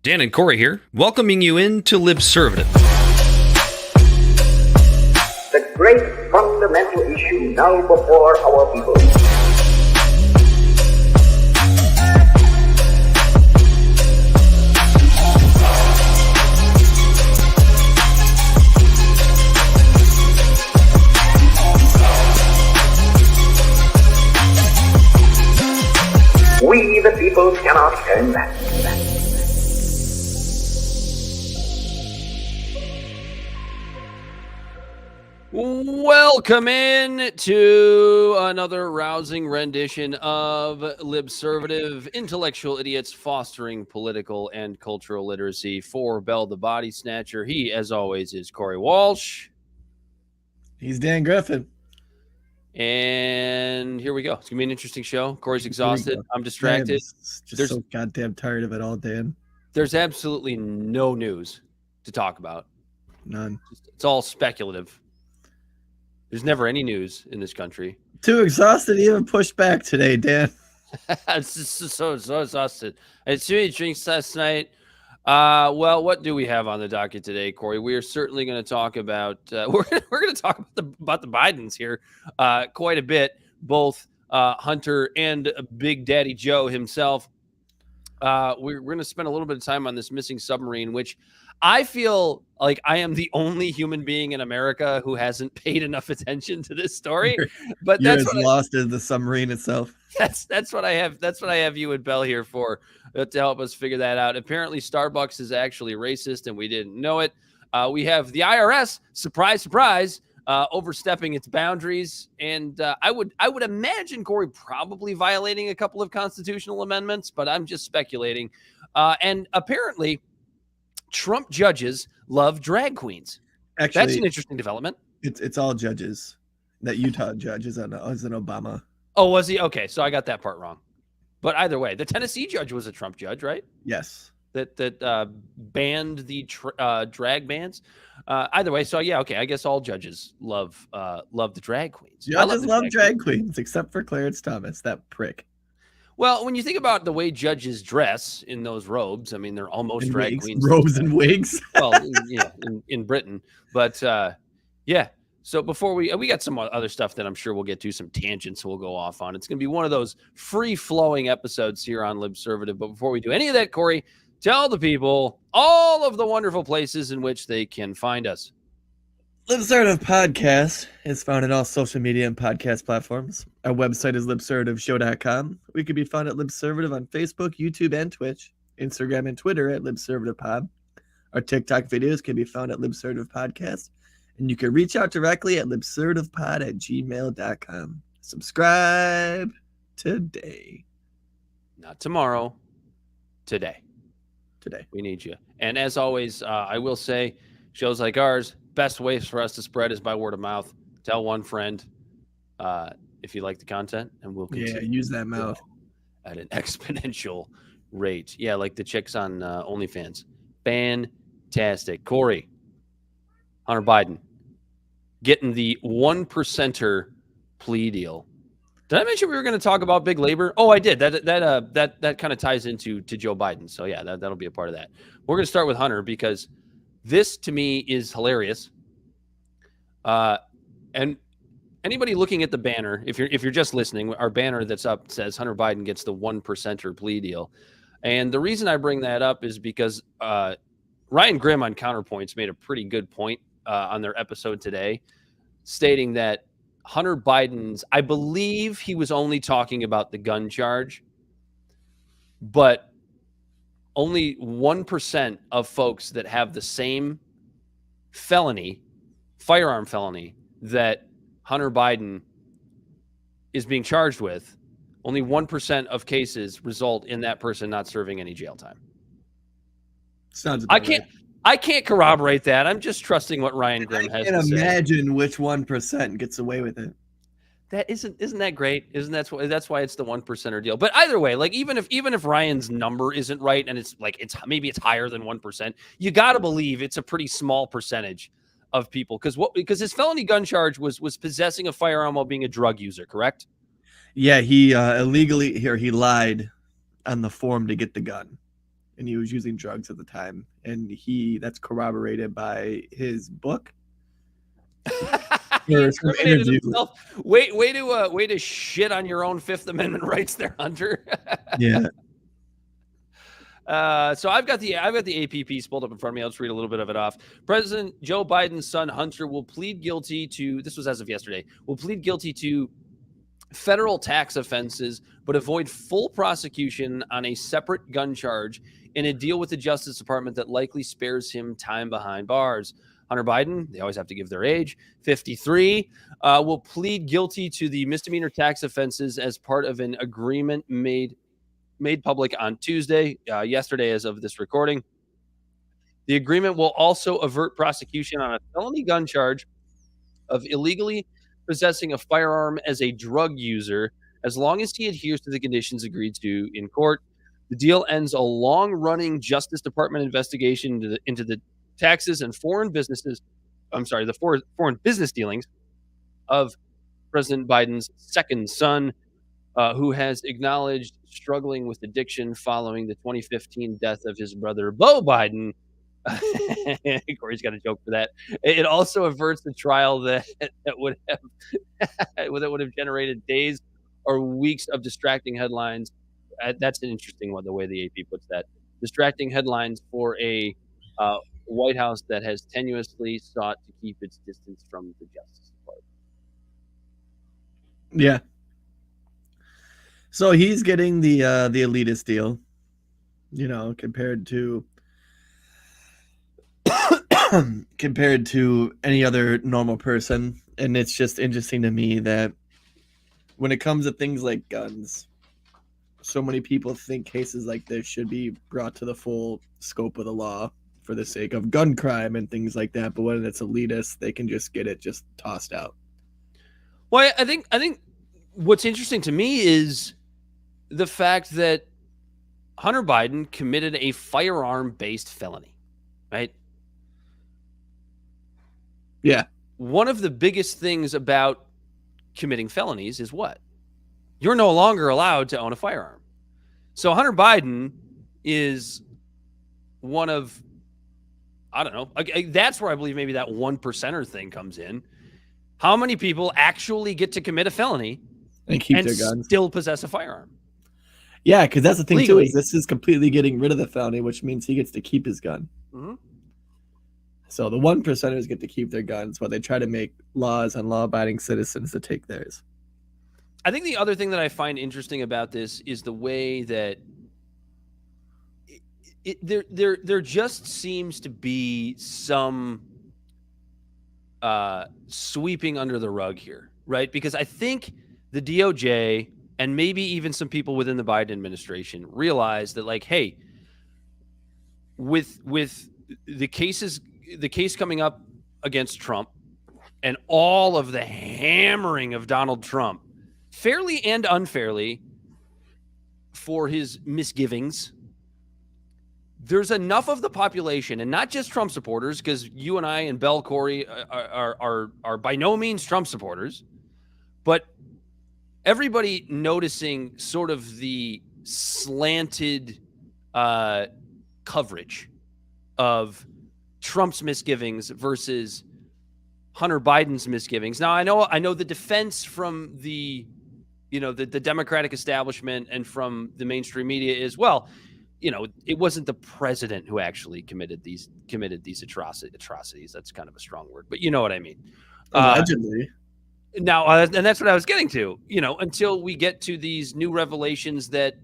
Dan and Corey here, welcoming you into Libservative. The great fundamental issue now before our people. We, the people, cannot turn back. Welcome in to another rousing rendition of Libservative, intellectual idiots fostering political and cultural literacy. For Bell the Bodysnatcher, he, as always, is Corey Walsh. He's Dan Griffin. And here we go. It's going to be an interesting show. Corey's exhausted. I'm distracted. Just so goddamn tired of it all, Dan. There's absolutely no news to talk about. None. It's all speculative. There's never any news in this country. Too exhausted to even push back today, Dan. It's just so exhausted. I had too many drinks last night. Well, what do we have on the docket today, Corey? We are certainly going to talk about we're going to talk about the Bidens here quite a bit, both Hunter and Big Daddy Joe himself. We're going to spend a little bit of time on this missing submarine, which I feel like I am the only human being in America who hasn't paid enough attention to this story. But You're that's as lost as the submarine itself. That's what I have. That's what I have you and Bell here for, to help us figure that out. Apparently, Starbucks is actually racist, and we didn't know it. We have the IRS, surprise, surprise, overstepping its boundaries, and I would imagine, Corey, probably violating a couple of constitutional amendments, but I'm just speculating. And apparently, Trump judges love drag queens. Actually, that's an interesting development. It's all judges. That Utah judge is an Obama. Oh, was he? Okay, so I got that part wrong. But either way, the Tennessee judge was a Trump judge, right? Yes. That banned the drag bans. Either way, so yeah, okay. I guess all judges love the drag queens. Judges love drag queens, except for Clarence Thomas, that prick. Well, when you think about the way judges dress in those robes, I mean, they're almost drag queens. Robes and wigs. Well, yeah, in Britain. But yeah. So before we got some other stuff that I'm sure we'll get to, some tangents we'll go off on. It's going to be one of those free-flowing episodes here on Libservative. But before we do any of that, Corey, tell the people all of the wonderful places in which they can find us. Libservative Podcast is found in all social media and podcast platforms. Our website is libservativeshow.com. We can be found at Libservative on Facebook, YouTube, and Twitch, Instagram and Twitter at LibservativePod. Our TikTok videos can be found at Libservative Podcast, and you can reach out directly at libservativepod@gmail.com. Subscribe today. Not tomorrow, today. Today. We need you. And as always, I will say, shows like ours, best ways for us to spread is by word of mouth. Tell one friend if you like the content, and we'll continue. Yeah, use that mouth at an exponential rate. Yeah, like the chicks on OnlyFans. Fantastic. Corey, Hunter Biden, getting the 1%er plea deal. Did I mention we were going to talk about big labor? Oh, I did. That kind of ties into Joe Biden. So yeah, that'll be a part of that. We're going to start with Hunter because this to me is hilarious. And anybody looking at the banner, if you're just listening, our banner that's up says Hunter Biden gets the 1%er plea deal. And the reason I bring that up is because Ryan Grimm on Counterpoints made a pretty good point on their episode today, stating that Hunter Biden's, I believe he was only talking about the gun charge, but only 1% of folks that have the same firearm felony that Hunter Biden is being charged with, only 1% of cases result in that person not serving any jail time. Sounds about right. I can't corroborate that. I'm just trusting what Ryan Grimm has to say. I can't imagine which 1% gets away with it. That isn't that great? That's why it's the 1%er deal. But either way, like even if Ryan's number isn't right and it's maybe it's higher than 1%, you got to believe it's a pretty small percentage of people because his felony gun charge was possessing a firearm while being a drug user, correct? Yeah, he illegally he lied on the form to get the gun. and he was using drugs at the time. And that's corroborated by his book. He incriminated himself. Way to shit on your own Fifth Amendment rights there, Hunter. Yeah. So I've got the AP piece pulled up in front of me. I'll just read a little bit of it off. President Joe Biden's son Hunter will plead guilty to, this was as of yesterday, will plead guilty to federal tax offenses, but avoid full prosecution on a separate gun charge in a deal with the Justice Department that likely spares him time behind bars. Hunter Biden, they always have to give their age, 53, will plead guilty to the misdemeanor tax offenses as part of an agreement made public on Tuesday, yesterday as of this recording. The agreement will also avert prosecution on a felony gun charge of illegally possessing a firearm as a drug user, as long as he adheres to the conditions agreed to in court. The deal ends a long-running Justice Department investigation into the taxes and foreign business dealings of President Biden's second son, who has acknowledged struggling with addiction following the 2015 death of his brother, Beau Biden. Corey's got a joke for that. It also averts the trial that would have generated days or weeks of distracting headlines. That's an interesting one, the way the AP puts that. Distracting headlines for a White House that has tenuously sought to keep its distance from the Justice Department. Yeah. So he's getting the elitist deal, compared to any other normal person. And it's just interesting to me that when it comes to things like guns, so many people think cases like this should be brought to the full scope of the law for the sake of gun crime and things like that. But when it's elitist, they can just get it just tossed out. Well, I think what's interesting to me is the fact that Hunter Biden committed a firearm-based felony, right? Yeah. One of the biggest things about committing felonies is what? You're no longer allowed to own a firearm. So Hunter Biden is one of, I don't know, that's where I believe maybe that 1%er thing comes in. How many people actually get to commit a felony and keep their guns, still possess a firearm? Yeah, because that's the thing legally too. Is this is completely getting rid of the felony, which means he gets to keep his gun. Mm-hmm. So the 1%ers get to keep their guns, while they try to make laws on law-abiding citizens to take theirs. I think the other thing that I find interesting about this is the way that there just seems to be some sweeping under the rug here, right? Because I think the DOJ and maybe even some people within the Biden administration realize that, like, hey, with the case coming up against Trump and all of the hammering of Donald Trump, fairly and unfairly, for his misgivings, there's enough of the population, and not just Trump supporters, because you and I and Bell Corey are by no means Trump supporters, but everybody noticing sort of the slanted coverage of Trump's misgivings versus Hunter Biden's misgivings. Now, I know the defense from the Democratic establishment and from the mainstream media is, well, it wasn't the president who actually committed these atrocities. That's kind of a strong word, but you know what I mean. Allegedly. Now, and that's what I was getting to, until we get to these new revelations that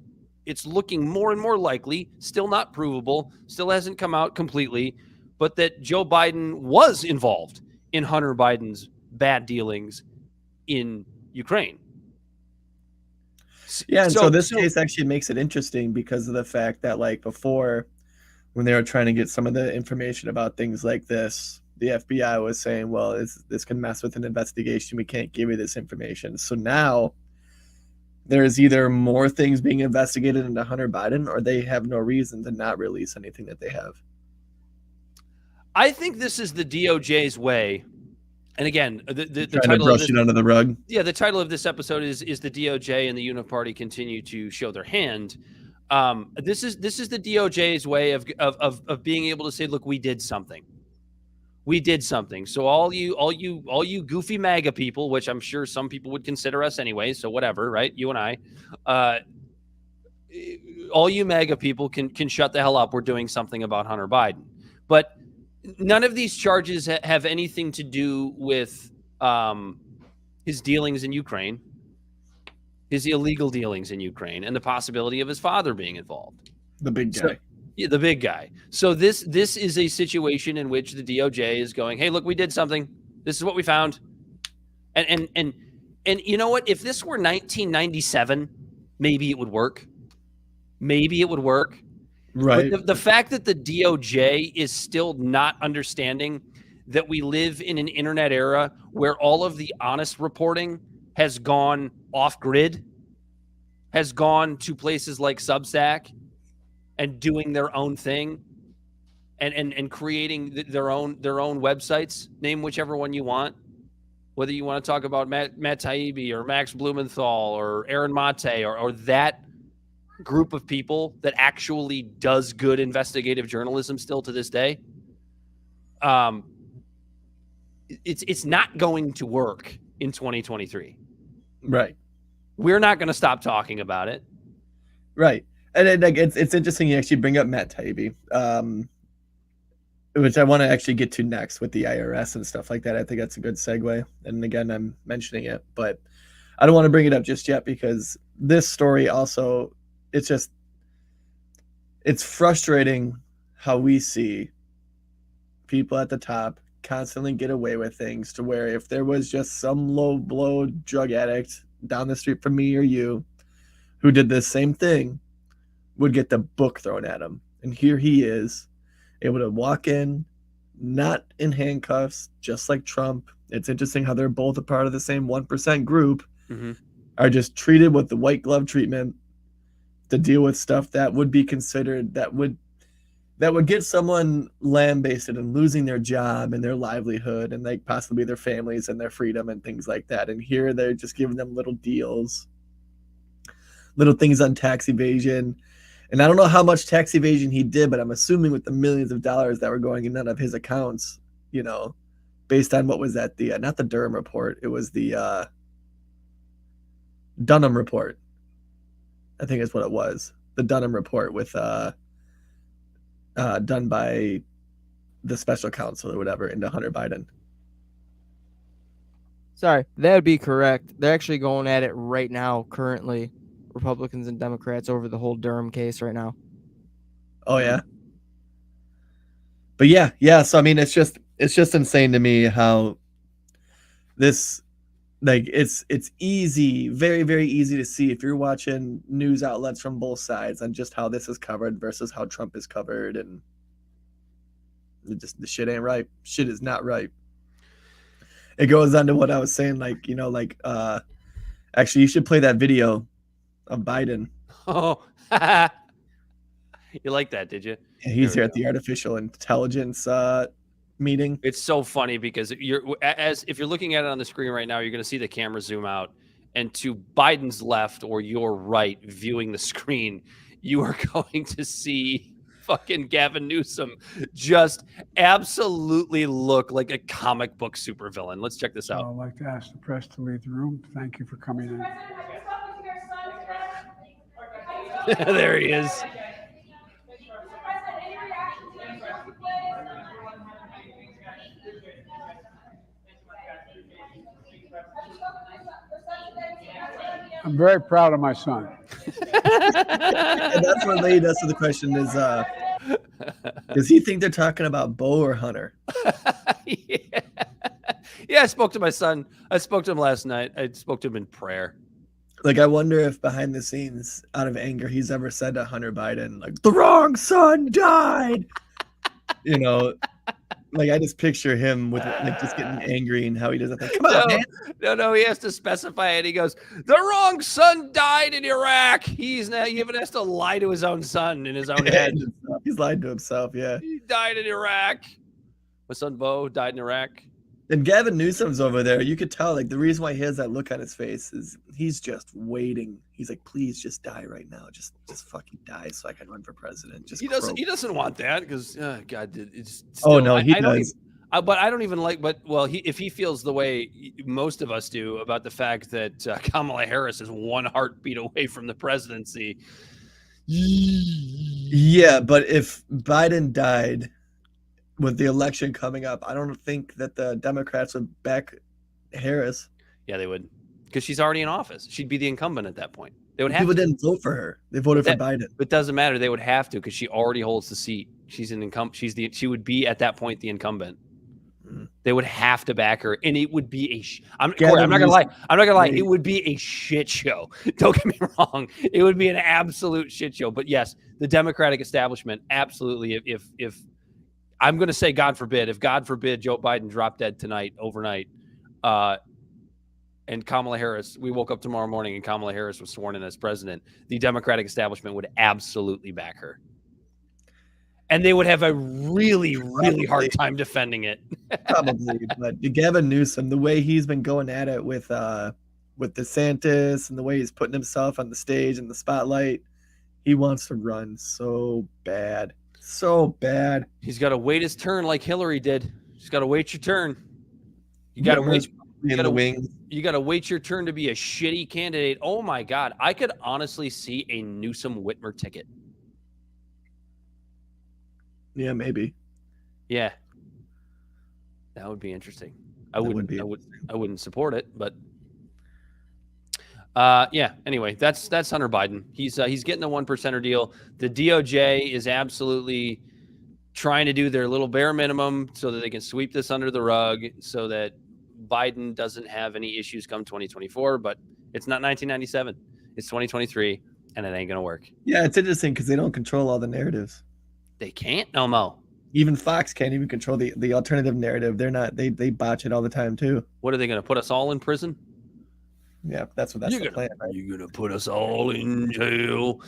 it's looking more and more likely, still not provable, still hasn't come out completely, but that Joe Biden was involved in Hunter Biden's bad dealings in Ukraine. Yeah, and so this case actually makes it interesting because of the fact that, like, before, when they were trying to get some of the information about things like this, the FBI was saying, well, this can mess with an investigation. We can't give you this information. So now there's either more things being investigated into Hunter Biden, or they have no reason to not release anything that they have. I think this is the DOJ's way. And again, the title to brush it under the rug. Yeah, the title of this episode is the DOJ and the Uniparty continue to show their hand. This is the DOJ's way of being able to say, look, we did something. We did something. So all you goofy MAGA people, which I'm sure some people would consider us anyway. So whatever, right? You and I, all you MAGA people can shut the hell up. We're doing something about Hunter Biden, but none of these charges have anything to do with his dealings in Ukraine, his illegal dealings in Ukraine, and the possibility of his father being involved. The big guy. So, yeah, the big guy. So this is a situation in which the DOJ is going, hey, look, we did something. This is what we found. And you know what? If this were 1997, maybe it would work. Maybe it would work. Right. But the fact that the DOJ is still not understanding that we live in an internet era where all of the honest reporting has gone off grid, has gone to places like Substack and doing their own thing and creating their own websites, name whichever one you want, whether you want to talk about Matt Taibbi or Max Blumenthal or Aaron Mate or that group of people that actually does good investigative journalism still to this day. It's not going to work in 2023. Right. We're not going to stop talking about it. Right. And it's interesting you actually bring up Matt Taibbi, which I want to actually get to next with the IRS and stuff like that. I think that's a good segue. And again, I'm mentioning it, but I don't want to bring it up just yet because this story also, it's frustrating how we see people at the top constantly get away with things to where if there was just some low blow drug addict down the street from me or you who did this same thing would get the book thrown at him. And here he is able to walk in, not in handcuffs, just like Trump. It's interesting how they're both a part of the same 1% group, are just treated with the white glove treatment to deal with stuff that would be considered, that would get someone lambasted and losing their job and their livelihood and like possibly their families and their freedom and things like that. And here they're just giving them little deals, little things on tax evasion. And I don't know how much tax evasion he did, but I'm assuming with the millions of dollars that were going in and out of his accounts, you know, based on what was that, the not the Durham report, it was the Dunham report. I think is what it was. The Dunham report with done by the special counsel or whatever into Hunter Biden. Sorry, that would be correct. They're actually going at it right now, currently, Republicans and Democrats over the whole Durham case right now. Oh yeah. But yeah. So I mean, it's just insane to me how this, like, it's easy, very, very easy to see if you're watching news outlets from both sides on just how this is covered versus how Trump is covered, and the shit ain't right. Shit is not right. It goes on to what I was saying, like, you know, like actually you should play that video of Biden. Oh, you like that, did you? Yeah, he's here at the artificial intelligence meeting. It's so funny because if you're looking at it on the screen right now, you're going to see the camera zoom out, and to Biden's left or your right, viewing the screen, you are going to see fucking Gavin Newsom just absolutely look like a comic book supervillain. Let's check this out. I'd like to ask the press to leave the room. Thank you for coming in. There he is. I'm very proud of my son. And that's what leads us to the question is, does he think they're talking about Bo or Hunter? Yeah, I spoke to my son. I spoke to him last night. I spoke to him in prayer. Like, I wonder if behind the scenes, out of anger, he's ever said to Hunter Biden, like, the wrong son died. You know, like, I just picture him with, like, just getting angry and how he doesn't think, come on, man. No, he has to specify it. He goes, the wrong son died in Iraq. He even has to lie to his own son in his own head. He's lied to himself, yeah. He died in Iraq. My son Bo died in Iraq. And Gavin Newsom's over there. You could tell, like, the reason why he has that look on his face is he's just waiting. He's like, please just die right now. Just fucking die so I can run for president. Just He doesn't want that because God, it's Oh, still, no, he I don't does. but I don't even like. But well, if he feels the way most of us do about the fact that Kamala Harris is one heartbeat away from the presidency. Yeah, but if Biden died with the election coming up, I don't think that the Democrats would back Harris. Yeah, they would, because she's already in office. She'd be the incumbent at that point. They would have People to. didn't vote for her. They voted for Biden. But it doesn't matter. They would have to because she already holds the seat. She's an incumbent. She would be at that point the incumbent. They would have to back her, and it would be Corey, I'm not gonna lie. It would be a shit show. Don't get me wrong. It would be an absolute shit show. But yes, the Democratic establishment, absolutely. If I'm gonna say, God forbid, if God forbid Joe Biden dropped dead tonight, overnight, and Kamala Harris, we woke up tomorrow morning and Kamala Harris was sworn in as president, the Democratic establishment would absolutely back her. And they would have a really, really hard time defending it. Probably, but Gavin Newsom, the way he's been going at it with DeSantis and the way he's putting himself on the stage in the spotlight, he wants to run so bad. So bad. He's got to wait his turn like Hillary did. He's got to wait your turn. You got to wait. You got to wait your turn to be a shitty candidate. Oh my God. I could honestly see a Newsom Whitmer ticket. Yeah, maybe. Yeah. That would be interesting. I wouldn't support it, but yeah, anyway, that's Hunter Biden. He's getting the 1%er deal. The DOJ is absolutely trying to do their little bare minimum so that they can sweep this under the rug so that Biden doesn't have any issues come 2024, but it's not 1997. It's 2023 and it ain't going to work. Yeah, it's interesting because they don't control all the narratives. They can't, no mo. Even Fox can't even control the alternative narrative. They're not. They botch it all the time too. What are they going to put us all in prison? Yeah, that's the plan. Right? You're going to put us all in jail.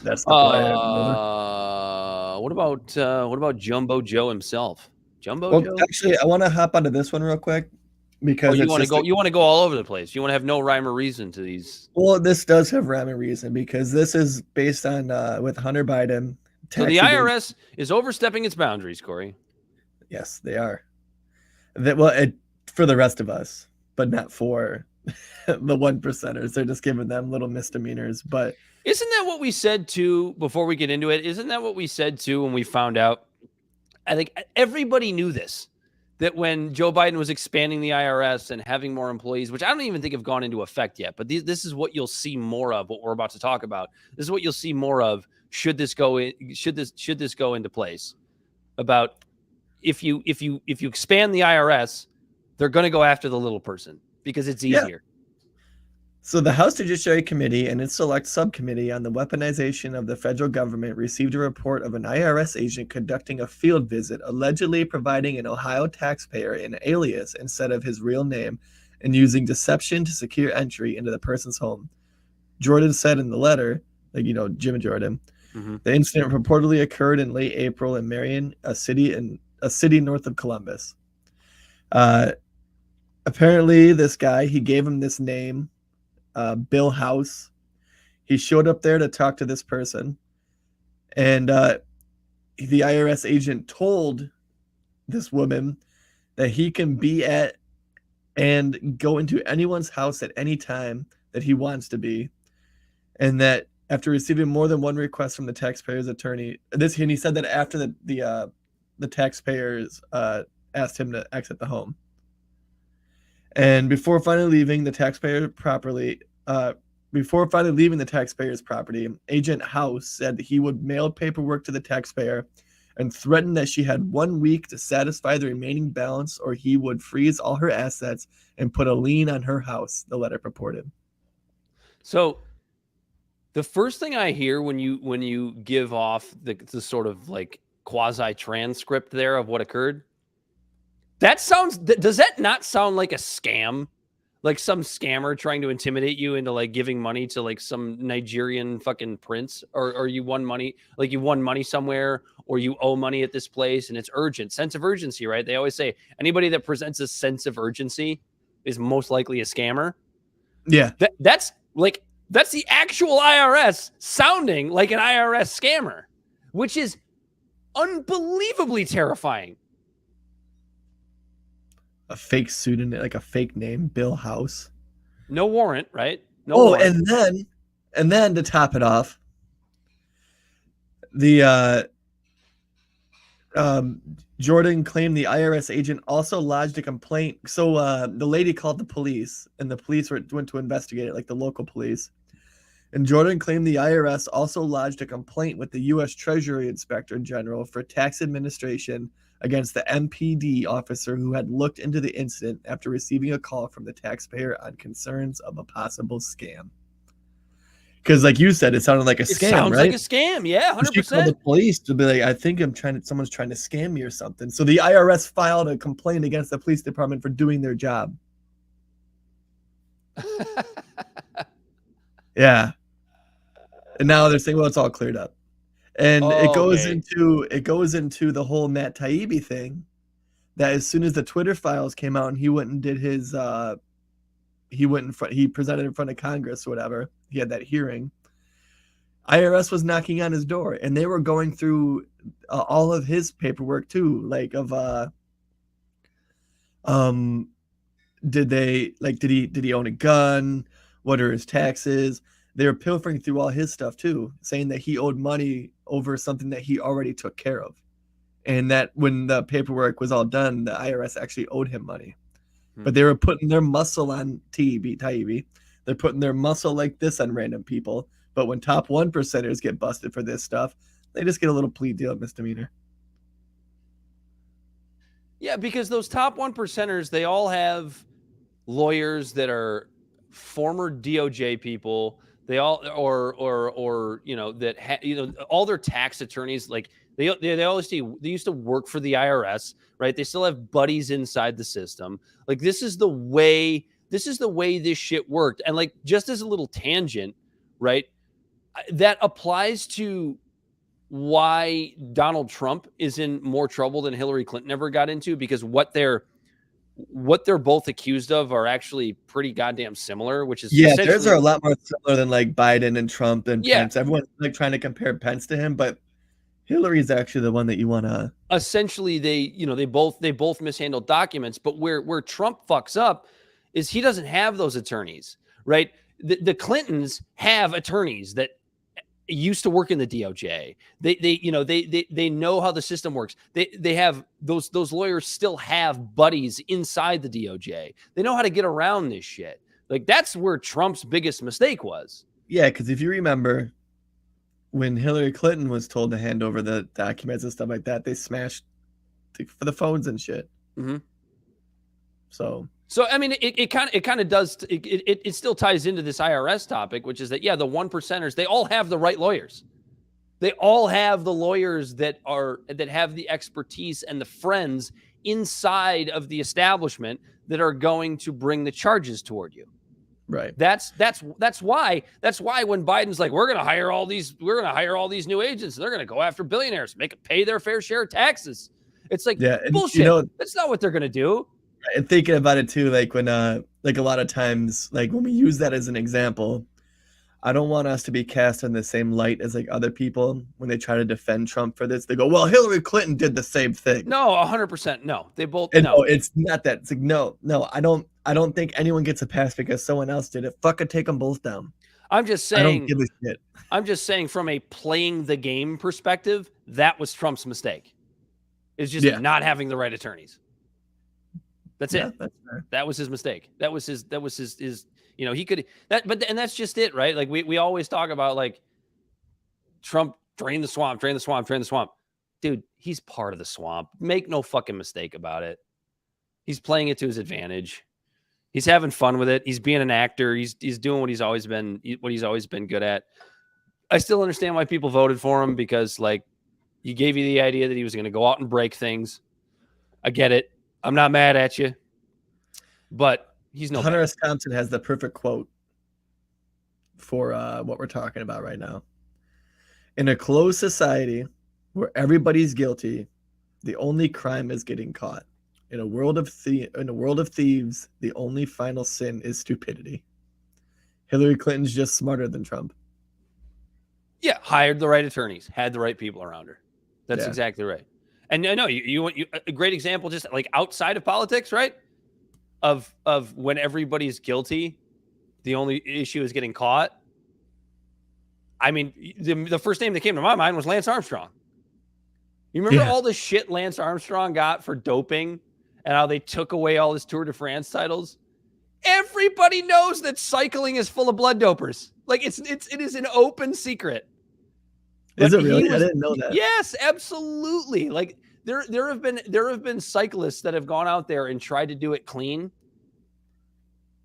That's the plan. What about Jumbo Joe himself? Jumbo Joe. Actually, I want to hop onto this one real quick because you want to go all over the place. You want to have no rhyme or reason to these. Well, this does have rhyme and reason because this is based on with Hunter Biden. So the IRS is overstepping its boundaries, Corey. Yes, they are. For the rest of us, but not for the 1%ers. They're just giving them little misdemeanors. But isn't that what we said too before we get into it? Isn't that what we said too when we found out? I think everybody knew this, that when Joe Biden was expanding the IRS and having more employees, which I don't even think have gone into effect yet, but this is what you'll see more of. What we're about to talk about. This is what you'll see more of. Should this go into place? About if you expand the IRS, they're going to go after the little person because it's easier. Yeah. So the House Judiciary Committee and its select subcommittee on the weaponization of the federal government received a report of an IRS agent conducting a field visit, allegedly providing an Ohio taxpayer an alias instead of his real name and using deception to secure entry into the person's home. Jordan said in the letter, Jim and Jordan, the incident reportedly occurred in late April in Marion, a city north of Columbus. Apparently, this guy, he gave him this name, Bill House. He showed up there to talk to this person, and the IRS agent told this woman that he can be at and go into anyone's house at any time that he wants to be, and that after receiving more than one request from the taxpayer's attorney, and he said that after the taxpayers asked him to exit the home, and before finally leaving the taxpayer's property, Agent House said that he would mail paperwork to the taxpayer and threatened that she had 1 week to satisfy the remaining balance, or he would freeze all her assets and put a lien on her house. The letter purported. So, the first thing I hear when you give off the sort of like quasi transcript there of what occurred, does that not sound like a scam? like some scammer trying to intimidate you into like giving money to like some Nigerian fucking prince, or you won money, like you won money somewhere, or you owe money at this place and it's urgent. Sense of urgency, right? They always say anybody that presents a sense of urgency is most likely a scammer. Yeah. That's the actual IRS sounding like an IRS scammer, which is unbelievably terrifying. A fake pseudonym, like a fake name, Bill House. No warrant, right? No Oh, warrant. and then to top it off, the Jordan claimed the IRS agent also lodged a complaint. So the lady called the police, and the police went to investigate it, like the local police. And Jordan claimed the IRS also lodged a complaint with the U.S. Treasury Inspector General for tax administration against the MPD officer who had looked into the incident after receiving a call from the taxpayer on concerns of a possible scam. Because, like you said, it sounded like a scam, Sounds right? like a scam, yeah, 100%. She called the police to be like, I think someone's trying to scam me or something. So the IRS filed a complaint against the police department for doing their job. Yeah. And now they're saying, well, it's all cleared up. And it goes into the whole Matt Taibbi thing, that as soon as the Twitter files came out and he went and did his he presented in front of Congress or whatever, he had that hearing, IRS was knocking on his door and they were going through all of his paperwork too, like of did he own a gun, what are his taxes. They were pilfering through all his stuff too, saying that he owed money over something that he already took care of. And that when the paperwork was all done, the IRS actually owed him money. But they were putting their muscle on Taibbi. They're putting their muscle like this on random people. But when top 1%ers get busted for this stuff, they just get a little plea deal, misdemeanor. Yeah, because those top 1%ers, they all have lawyers that are former DOJ people. They all or all their tax attorneys, like they used to work for the IRS, right? They still have buddies inside the system. Like this is the way this shit worked. And like just as a little tangent, right? That applies to why Donald Trump is in more trouble than Hillary Clinton ever got into, because what they're both accused of are actually pretty goddamn similar, which is theirs are a lot more similar than like Biden and Trump and Pence. Everyone's like trying to compare Pence to him, but Hillary is actually the one that you want to. Essentially, they both mishandled documents, but where Trump fucks up is he doesn't have those attorneys, right? The Clintons have attorneys that used to work in the DOJ. They know how the system works. They have those lawyers still have buddies inside the DOJ. They know how to get around this shit. Like that's where Trump's biggest mistake was. Yeah, because if you remember when Hillary Clinton was told to hand over the documents and stuff like that, they smashed for the phones and shit. Mm-hmm. So I mean, it kind of does. It still ties into this IRS topic, which is that the 1%ers, they all have the right lawyers. They all have the lawyers that have the expertise and the friends inside of the establishment that are going to bring the charges toward you. Right. That's why when Biden's like, we're going to hire all these new agents and they're going to go after billionaires, make them pay their fair share of taxes. It's like bullshit. That's not what they're going to do. And thinking about it too, like when like a lot of times, like when we use that as an example, I don't want us to be cast in the same light as like other people when they try to defend Trump for this. They go, well, Hillary Clinton did the same thing. No, 100%. No, they both. And no, it's not that. It's like, no, I don't think anyone gets a pass because someone else did it. Fucking take them both down. I'm just saying. I don't give a shit. I'm just saying from a playing the game perspective, that was Trump's mistake. It's just not having the right attorneys. That's it. That's fair. That was his mistake. That was his, he could, and that's just it, right? Like we always talk about like Trump, drain the swamp. Dude, he's part of the swamp. Make no fucking mistake about it. He's playing it to his advantage. He's having fun with it. He's being an actor. He's doing what he's always been good at. I still understand why people voted for him, because like he gave you the idea that he was going to go out and break things. I get it. I'm not mad at you, but He's no Hunter bad. S. Thompson has the perfect quote for what we're talking about right now. In a closed society where everybody's guilty, the only crime is getting caught. In a world of thieves, the only final sin is stupidity. Hillary Clinton's just smarter than Trump. Yeah, hired the right attorneys, had the right people around her. That's exactly right. And I know you a great example, just like outside of politics, right? Of when everybody's guilty, the only issue is getting caught. I mean, the first name that came to my mind was Lance Armstrong. You remember all the shit Lance Armstrong got for doping and how they took away all his Tour de France titles? Everybody knows that cycling is full of blood dopers. Like it is an open secret. Is it really? I didn't know that. Yes, absolutely. Like there have been cyclists that have gone out there and tried to do it clean.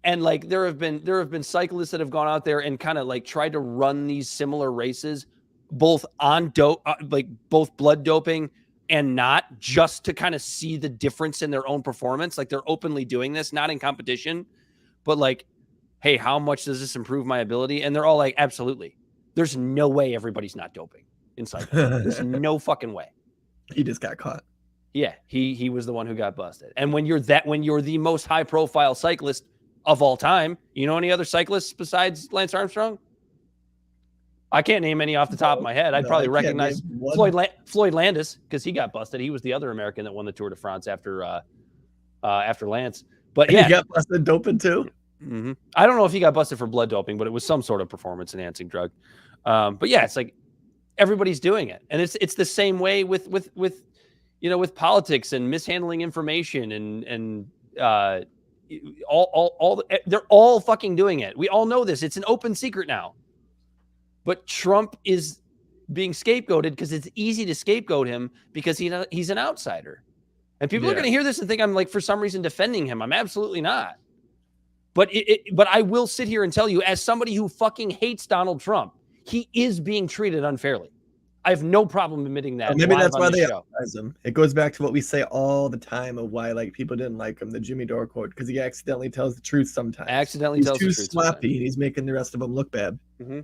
And like there have been cyclists that have gone out there and kind of like tried to run these similar races, both on both blood doping and not, just to kind of see the difference in their own performance. Like they're openly doing this, not in competition, but like, hey, how much does this improve my ability? And they're all like, absolutely. There's no way everybody's not doping in cycling. There's no fucking way. He just got caught. Yeah, he was the one who got busted. And when you're the most high profile cyclist of all time, you know any other cyclists besides Lance Armstrong? I can't name any off the top of my head. I'd probably recognize Floyd Landis because he got busted. He was the other American that won the Tour de France after Lance. But yeah, he got busted doping too. Mm-hmm. I don't know if he got busted for blood doping, but it was some sort of performance enhancing drug. But yeah, it's like everybody's doing it, and it's the same way with politics and mishandling information and they're all fucking doing it. We all know this. It's an open secret now. But Trump is being scapegoated because it's easy to scapegoat him because he's an outsider. And people are going to hear this and think I'm like, for some reason, defending him. I'm absolutely not. But I will sit here and tell you, as somebody who fucking hates Donald Trump, he is being treated unfairly. I have no problem admitting that. Maybe that's why they ostracize him. It goes back to what we say all the time of why like people didn't like him, the Jimmy Dore quote, because he accidentally tells the truth sometimes. He's too sloppy, and he's making the rest of them look bad. Mm-hmm.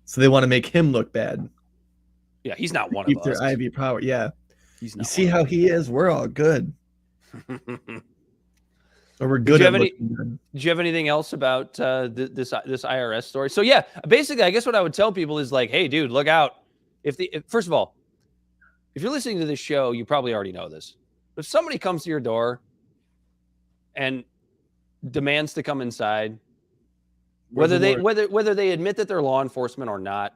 So they want to make him look bad. Yeah, he's not one of us. Keep their IV power. Yeah, he's not. You see how he is? We're all good. Or we're good. Did you have anything else about this IRS story? So yeah, basically, I guess what I would tell people is like, hey, dude, look out. First of all, if you're listening to this show, you probably already know this. If somebody comes to your door and demands to come inside, whether they admit that they're law enforcement or not,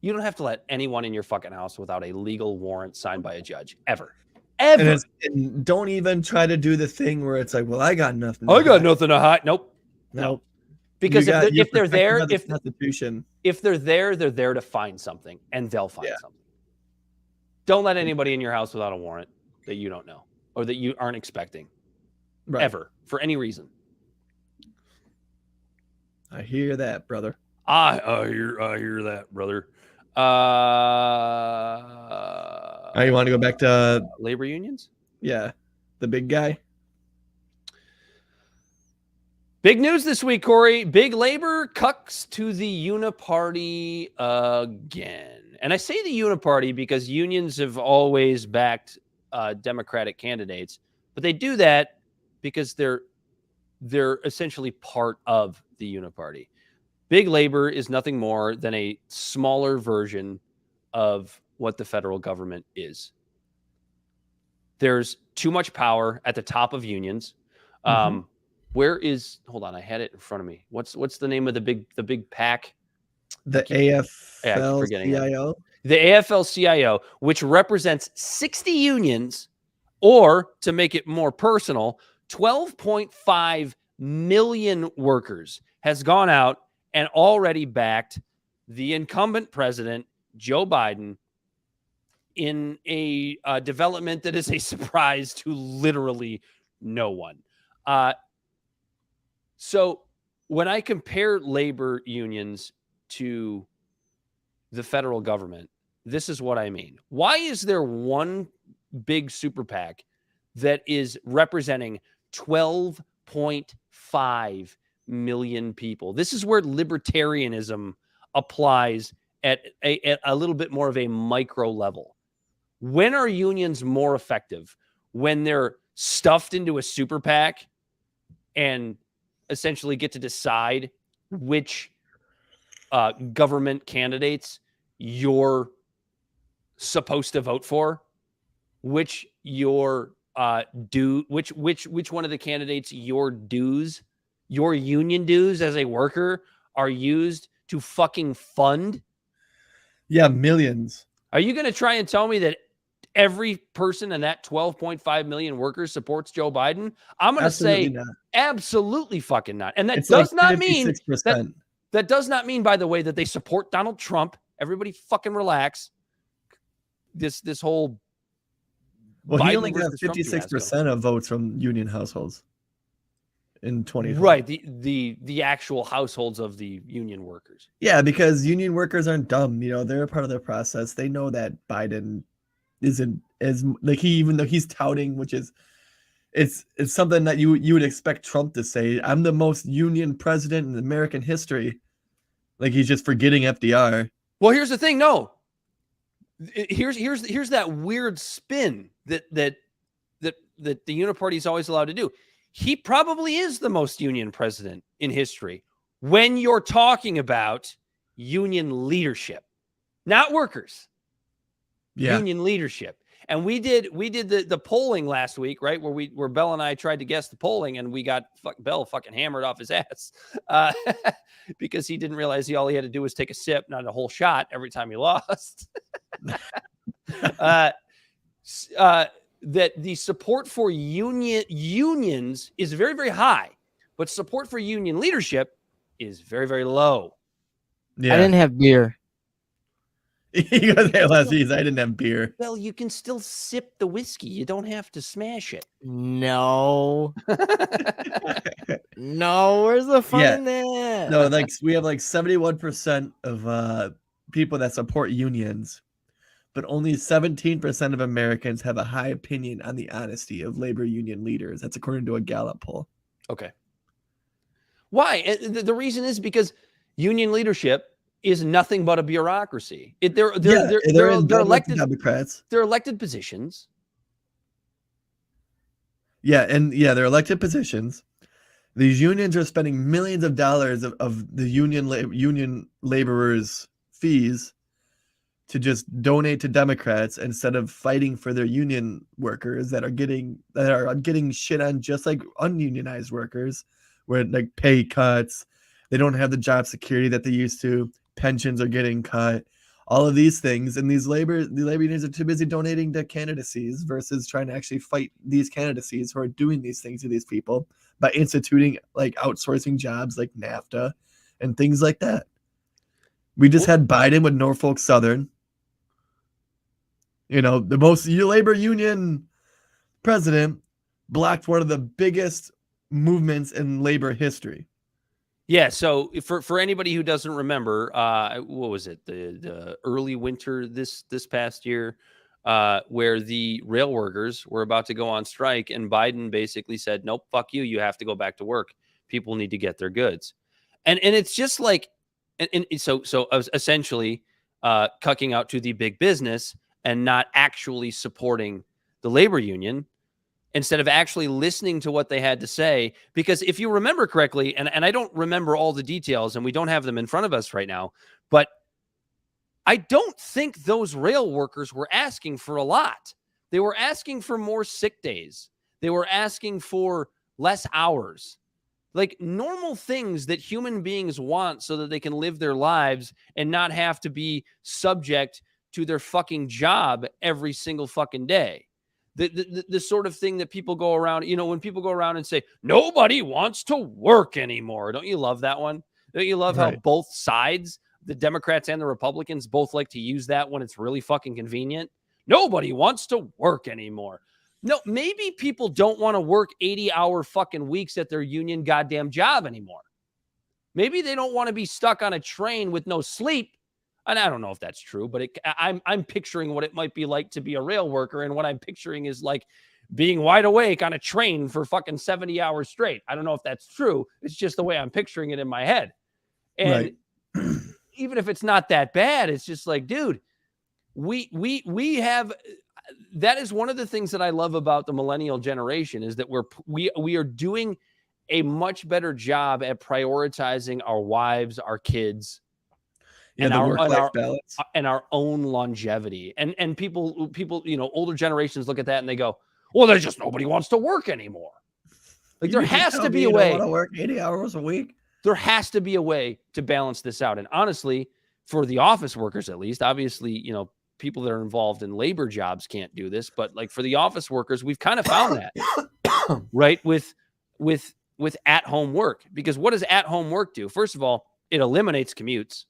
you don't have to let anyone in your fucking house without a legal warrant signed by a judge ever. And don't even try to do the thing where it's like, well, I got nothing. Nothing to hide. Nope. Because if they're there, if they're there, they're there to find something, and they'll find something. Don't let anybody in your house without a warrant that you don't know or that you aren't expecting, ever, for any reason. I hear that, brother. I hear that, brother. You want to go back to labor unions? Yeah, the big guy. Big news this week, Corey. Big labor cucks to the Uniparty again. And I say the Uniparty because unions have always backed Democratic candidates, but they do that because they're essentially part of the Uniparty. Big labor is nothing more than a smaller version of what the federal government is. There's too much power at the top of unions. Hold on, I had it in front of me. What's the name of the big pack? The AFL-CIO. The AFL-CIO, which represents 60 unions, or to make it more personal, 12.5 million workers, has gone out and already backed the incumbent president, Joe Biden, in a development that is a surprise to literally no one. So when I compare labor unions to the federal government, this is what I mean. Why is there one big super PAC that is representing 12 1.5 million people. This is where libertarianism applies at a little bit more of a micro level. When are unions more effective? When they're stuffed into a super PAC and essentially get to decide which government candidates you're supposed to vote for, which your which one of the candidates your union dues as a worker are used to fucking fund. Yeah, millions. Are you going to try and tell me that every person in that 12.5 million workers supports Joe Biden? I'm going to say not. Absolutely fucking not. And that It's does like not mean 56%. that does not mean, by the way, that they support Donald Trump. Everybody fucking relax. This whole Well, Biden he only got versus Trump 56% of votes from union households in 2020. Right, the actual households of the union workers. Yeah, because union workers aren't dumb. You know, they're a part of the process. They know that Biden isn't as like even though he's touting, which is it's something that you would expect Trump to say. I'm the most union president in American history. Like he's just forgetting FDR. Well, here's the thing. No, here's that weird spin that the Uniparty is always allowed to do. He probably is the most union president in history when you're talking about union leadership, not workers. Yeah. Union leadership. And we did the polling last week, right? Where Bell and I tried to guess the polling, and we got Bell fucking hammered off his ass because he didn't realize all he had to do was take a sip, not a whole shot every time he lost. That the support for unions is very, very high, but support for union leadership is very, very low. Yeah. I didn't have beer. He goes, hey, Leslie, I didn't have beer. Well, you can still sip the whiskey. You don't have to smash it. No. No, where's the fun Yeah. in that? No, like we have like 71% of people that support unions, but only 17% of Americans have a high opinion on the honesty of labor union leaders. That's according to a Gallup poll. Okay. Why? And the reason is because union leadership is nothing but a bureaucracy. They're elected Democrats. They're elected positions. Yeah, they're elected positions. These unions are spending millions of dollars of the union laborers' fees to just donate to Democrats instead of fighting for their union workers that are getting shit on just like ununionized workers, where like pay cuts, they don't have the job security that they used to, pensions are getting cut, all of these things, and the labor unions are too busy donating to candidacies versus trying to actually fight these candidacies who are doing these things to these people by instituting like outsourcing jobs like NAFTA and things like that. We just had Biden with Norfolk Southern. You know, the most labor union president blocked one of the biggest movements in labor history. Yeah, so for anybody who doesn't remember, what was it? The early winter this past year, where the rail workers were about to go on strike, and Biden basically said, "Nope, fuck you. You have to go back to work. People need to get their goods," and it's just like, and so essentially, cucking out to the big business and not actually supporting the labor union, instead of actually listening to what they had to say. Because if you remember correctly, and I don't remember all the details, and we don't have them in front of us right now, but I don't think those rail workers were asking for a lot. They were asking for more sick days. They were asking for less hours. Like normal things that human beings want so that they can live their lives and not have to be subject to their fucking job every single fucking day. The sort of thing that people go around, you know, when people go around and say, nobody wants to work anymore. Don't you love that one? Don't you love how both sides, the Democrats and the Republicans, both like to use that when it's really fucking convenient? Nobody wants to work anymore. No, maybe people don't want to work 80-hour fucking weeks at their union goddamn job anymore. Maybe they don't want to be stuck on a train with no sleep. And I don't know if that's true, but I'm picturing what it might be like to be a rail worker. And what I'm picturing is like being wide awake on a train for fucking 70 hours straight. I don't know if that's true. It's just the way I'm picturing it in my head. And even if it's not that bad, it's just like, dude, we have, that is one of the things that I love about the millennial generation is that we are doing a much better job at prioritizing our wives, our kids, and our balance and our own longevity. And people, you know, older generations look at that and they go, well, there's just nobody wants to work anymore. Like there has to be a way. Want to work 80 hours a week. There has to be a way to balance this out. And honestly, for the office workers, at least, obviously, you know, people that are involved in labor jobs can't do this, but like for the office workers, we've kind of found that, right? With at-home work, because what does at-home work do? First of all, it eliminates commutes.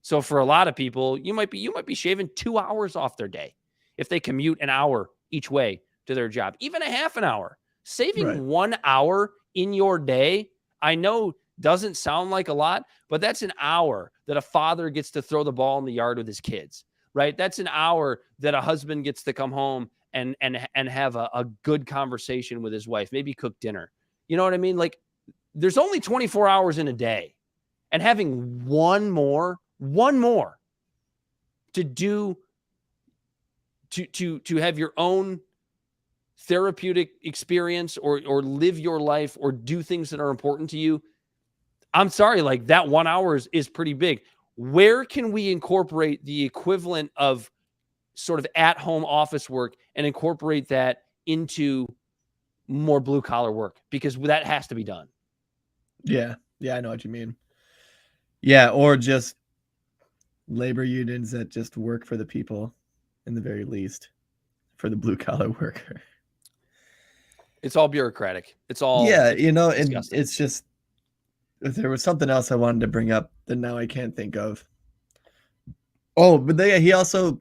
So for a lot of people, you might be shaving 2 hours off their day if they commute an hour each way to their job, even a half an hour. Saving 1 hour in your day, I know doesn't sound like a lot, but that's an hour that a father gets to throw the ball in the yard with his kids, right? That's an hour that a husband gets to come home and have a good conversation with his wife, maybe cook dinner. You know what I mean? Like there's only 24 hours in a day, and having one more to do to have your own therapeutic experience or live your life or do things that are important to you. I'm sorry, like that 1 hour is pretty big. Where can we incorporate the equivalent of sort of at-home office work and incorporate that into more blue collar work? Because that has to be done. Yeah, I know what you mean. Yeah, or just labor unions that just work for the people, in the very least, for the blue collar worker. It's all bureaucratic. It's all you know, and disgusting. it's just, if there was something else I wanted to bring up that now I can't think of. Oh, but he also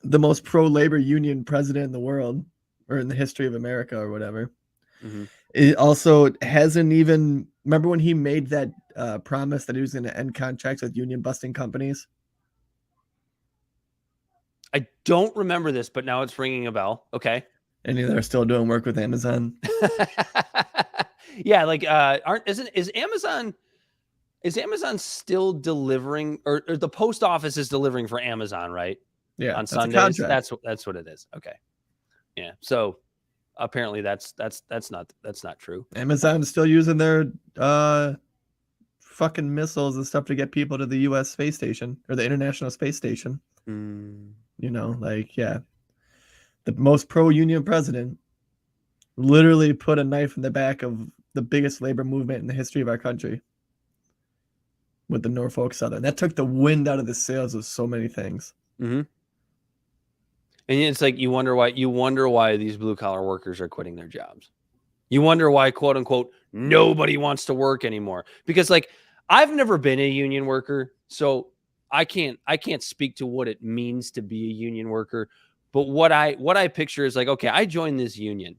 the most pro-labor union president in the world, or in the history of America, or whatever. Mm-hmm. It also hasn't even, remember when he made that promise that he was going to end contracts with union busting companies? I don't remember this, but now it's ringing a bell. Okay. And they're still doing work with Amazon. Yeah, like is Amazon still delivering, or the post office is delivering for Amazon, right? Yeah, on Sundays. That's what it is. Okay. Yeah. So apparently that's not true. Amazon's still using their fucking missiles and stuff to get people to the US space station, or the International Space Station. You know, like, yeah. The most pro-union president literally put a knife in the back of the biggest labor movement in the history of our country with the Norfolk Southern. That took the wind out of the sails of so many things. Mm-hmm. And it's like you wonder why these blue collar workers are quitting their jobs. You wonder why, quote unquote, nobody wants to work anymore. Because like I've never been a union worker, so I can't speak to what it means to be a union worker. But what I picture is like, okay, I joined this union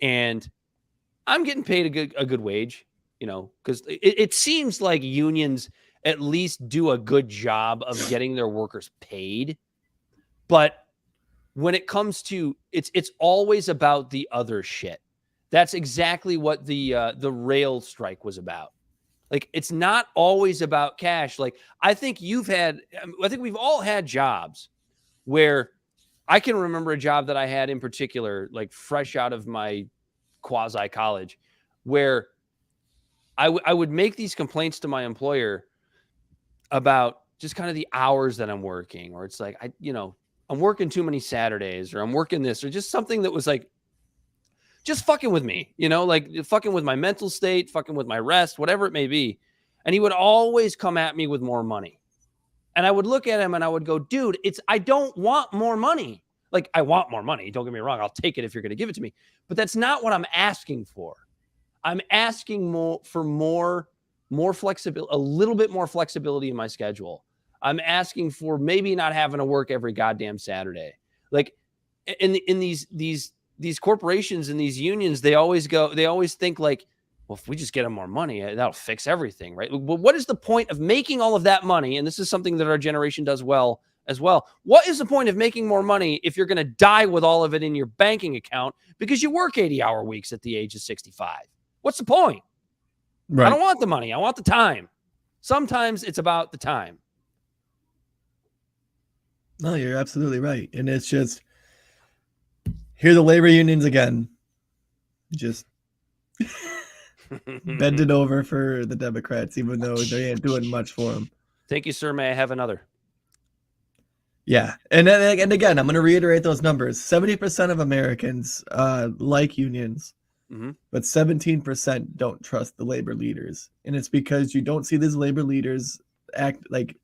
and I'm getting paid a good wage, you know, because it seems like unions at least do a good job of getting their workers paid. But when it comes to it's always about the other shit. That's exactly what the rail strike was about. Like, it's not always about cash. Like, I think we've all had jobs where I can remember a job that I had in particular, like fresh out of my quasi college, where I would make these complaints to my employer about just kind of the hours that I'm working, or it's like, I'm working too many Saturdays, or I'm working this, or just something that was like, just fucking with me, you know, like fucking with my mental state, fucking with my rest, whatever it may be. And he would always come at me with more money. And I would look at him and I would go, dude, I don't want more money. Like, I want more money. Don't get me wrong. I'll take it if you're going to give it to me. But that's not what I'm asking for. I'm asking for more flexibility, a little bit more flexibility in my schedule. I'm asking for maybe not having to work every goddamn Saturday. Like in these corporations and these unions, they always think like, well, if we just get them more money, that'll fix everything, right? Well, what is the point of making all of that money? And this is something that our generation does well as well. What is the point of making more money if you're going to die with all of it in your banking account because you work 80-hour weeks at the age of 65? What's the point? Right. I don't want the money. I want the time. Sometimes it's about the time. No, you're absolutely right. And it's just, here the labor unions again, just bending over for the Democrats, even though they ain't doing much for them. Thank you, sir. May I have another? Yeah. And again, I'm going to reiterate those numbers. 70% of Americans like unions, but 17% don't trust the labor leaders. And it's because you don't see these labor leaders act like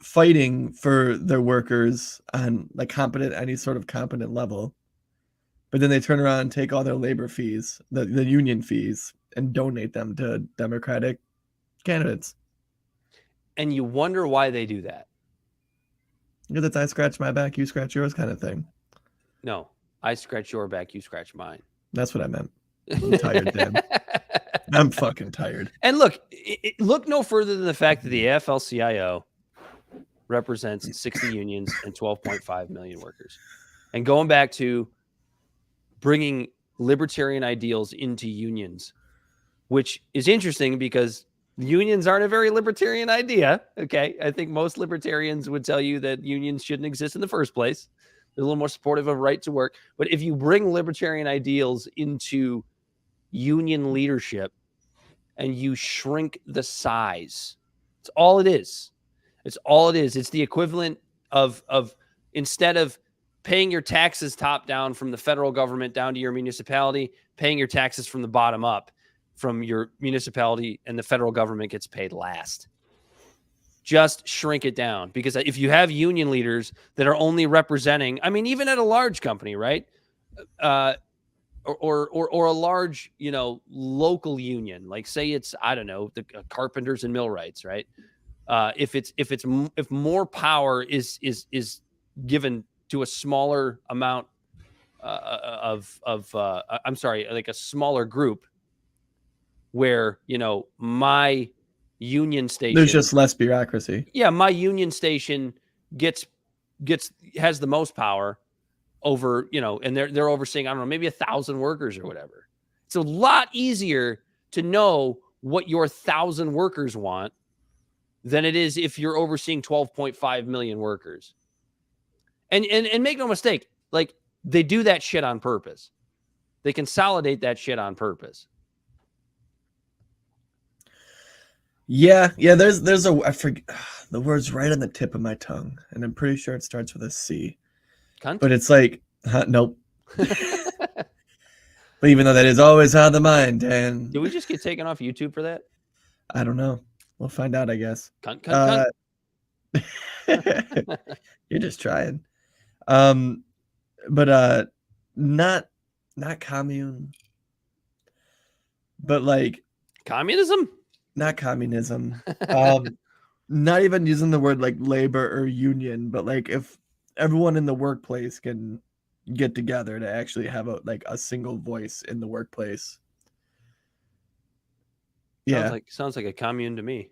fighting for their workers on like any sort of competent level. But then they turn around and take all their labor fees, the union fees, and donate them to Democratic candidates. And you wonder why they do that. Because it's I scratch my back, you scratch yours kind of thing. No, I scratch your back, you scratch mine. That's what I meant. I'm tired, Dan. I'm fucking tired. And look, look no further than the fact that the AFL-CIO represents 60 unions and 12.5 million workers. And going back to bringing libertarian ideals into unions, which is interesting because unions aren't a very libertarian idea. Okay. I think most libertarians would tell you that unions shouldn't exist in the first place. They're a little more supportive of right to work. But if you bring libertarian ideals into union leadership and you shrink the size, it's all it is. It's all it is. It's the equivalent of instead of paying your taxes top down from the federal government down to your municipality, paying your taxes from the bottom up from your municipality, and the federal government gets paid last. Just shrink it down, because if you have union leaders that are only representing, I mean, even at a large company, right? Or a large, local union, like say it's, I don't know, the carpenters and millwrights, right? If more power is given to a smaller amount like a smaller group, where my union station, there's just less bureaucracy. Yeah, my union station has the most power over, and they're overseeing, I don't know, maybe 1,000 workers or whatever. It's a lot easier to know what your 1,000 workers want than it is if you're overseeing 12.5 million workers. And make no mistake, like, they do that shit on purpose. They consolidate that shit on purpose. Yeah. There's I forget the word's right on the tip of my tongue, and I'm pretty sure it starts with a C. Cunt? But it's like, nope. But even though that is always on the mind, and Did we just get taken off YouTube for that? I don't know. We'll find out, I guess. Cunt. You're just trying. But not commune, but like Communism? Not communism. Not even using the word like labor or union, but like if everyone in the workplace can get together to actually have a single voice in the workplace. Yeah. Sounds like a commune to me.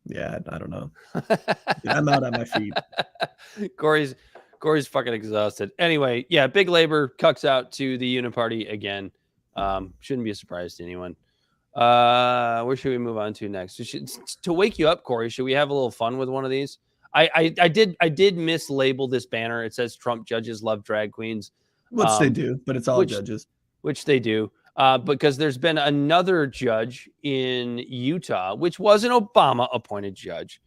Yeah, I don't know. I'm out on my feet. Corey's fucking exhausted. Anyway, yeah, big labor cucks out to the Uniparty again. Shouldn't be a surprise to anyone. Where should we move on to next? To wake you up, Corey, should we have a little fun with one of these? I did mislabel this banner. It says Trump judges love drag queens. Which they do, but it's all judges. Which they do. Because there's been another judge in Utah, which was an Obama-appointed judge.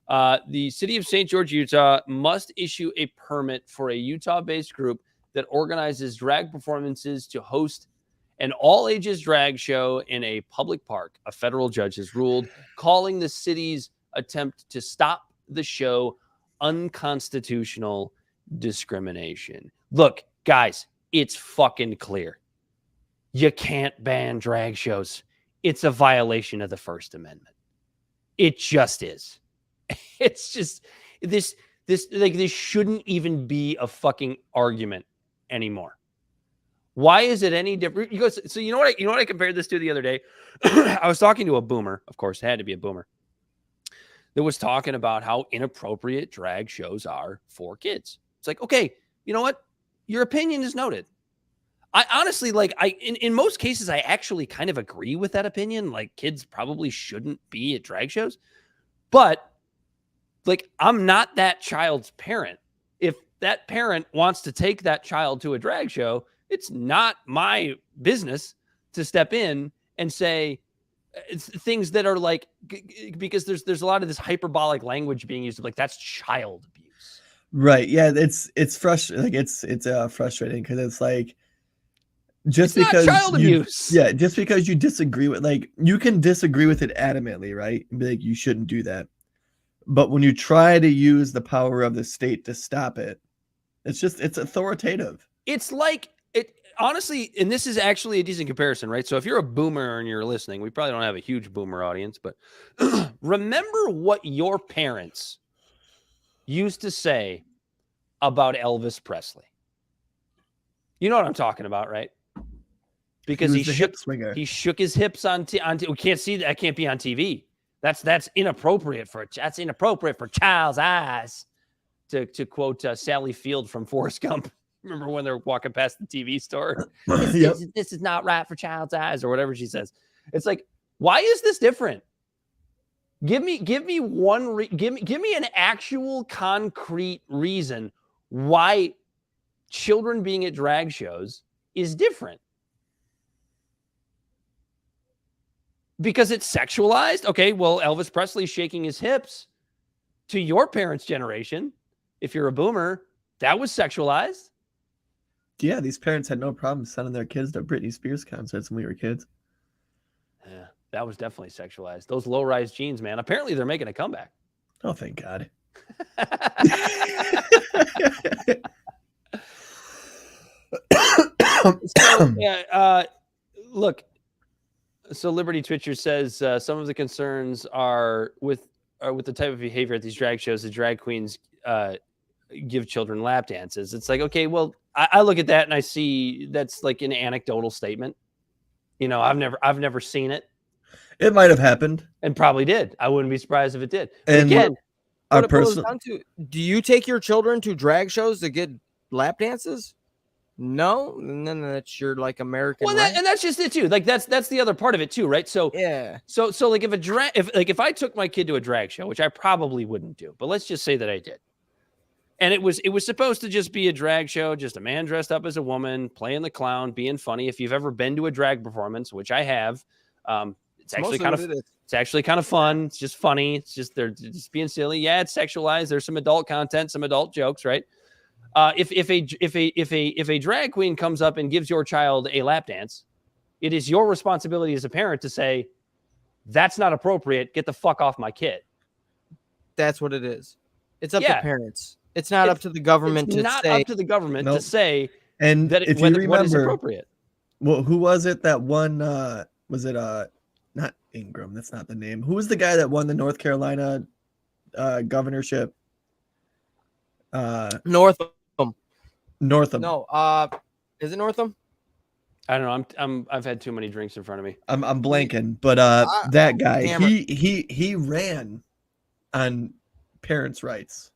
The city of St. George, Utah, must issue a permit for a Utah-based group that organizes drag performances to host an all-ages drag show in a public park. A federal judge has ruled, calling the city's attempt to stop the show unconstitutional discrimination. Look, guys, it's fucking clear. You can't ban drag shows. It's a violation of the First Amendment. It just is. It's just this shouldn't even be a fucking argument anymore. Why is it any different? So you know what I compared this to the other day? I was talking to a boomer, of course, it had to be a boomer. that was talking about how inappropriate drag shows are for kids. It's like, okay, you know what? Your opinion is noted. I honestly, like, in most cases, I actually kind of agree with that opinion. Like, kids probably shouldn't be at drag shows. But, like, I'm not that child's parent. If that parent wants to take that child to a drag show, it's not my business to step in and say it's things that are like, because there's a lot of this hyperbolic language being used, like, that's child abuse. Right. Yeah. It's frustrating. Like it's frustrating because it's like, just It's because not child abuse. Yeah, just because you disagree with, like, you can disagree with it adamantly, right? And be like, you shouldn't do that. But when you try to use the power of the state to stop it, it's authoritative. It's like it honestly, and this is actually a decent comparison, right? So if you're a boomer and you're listening, we probably don't have a huge boomer audience, but remember what your parents used to say about Elvis Presley. You know what I'm talking about, right? Because he shook his hips on we can't see that. Can't be on TV. That's inappropriate for child's eyes. To quote Sally Field from Forrest Gump. Remember when they're walking past the TV store? This is not right for child's eyes, or whatever she says. It's like, why is this different? Give me an actual concrete reason why children being at drag shows is different. Because it's sexualized? Okay, well, Elvis Presley shaking his hips to your parents' generation, if you're a boomer, that was sexualized. Yeah, these parents had no problem sending their kids to Britney Spears concerts when we were kids. Yeah, that was definitely sexualized. Those low-rise jeans, man. Apparently, they're making a comeback. Oh, thank God. So, yeah, look. So Liberty Twitcher says some of the concerns are with the type of behavior at these drag shows. The drag queens give children lap dances. It's like, okay, well, I look at that and I see that's like an anecdotal statement. You know, I've never seen it. It might have happened, and probably did. I wouldn't be surprised if it did. But and again, what it boils down to, do you take your children to drag shows to get lap dances? No, and then that's your like American. Well, and that's just it too. Like that's the other part of it too, right? So yeah. So like if I took my kid to a drag show, which I probably wouldn't do, but let's just say that I did, and it was supposed to just be a drag show, just a man dressed up as a woman playing the clown, being funny. If you've ever been to a drag performance, which I have, it's actually kind of fun. It's just funny. It's just they're just being silly. Yeah, it's sexualized. There's some adult content, some adult jokes, right? If a drag queen comes up and gives your child a lap dance, it is your responsibility as a parent to say, that's not appropriate. Get the fuck off my kid. That's what it is. It's up to parents. It's not up to the government to say. It's not up to the government to say and that if you remember, what is appropriate. Well, who was it that won? Was it not Ingram? That's not the name. Who was the guy that won the North Carolina governorship? Northam. No, is it Northam? I don't know. I've had too many drinks in front of me. I'm blanking, but that guy, he ran on parents' rights.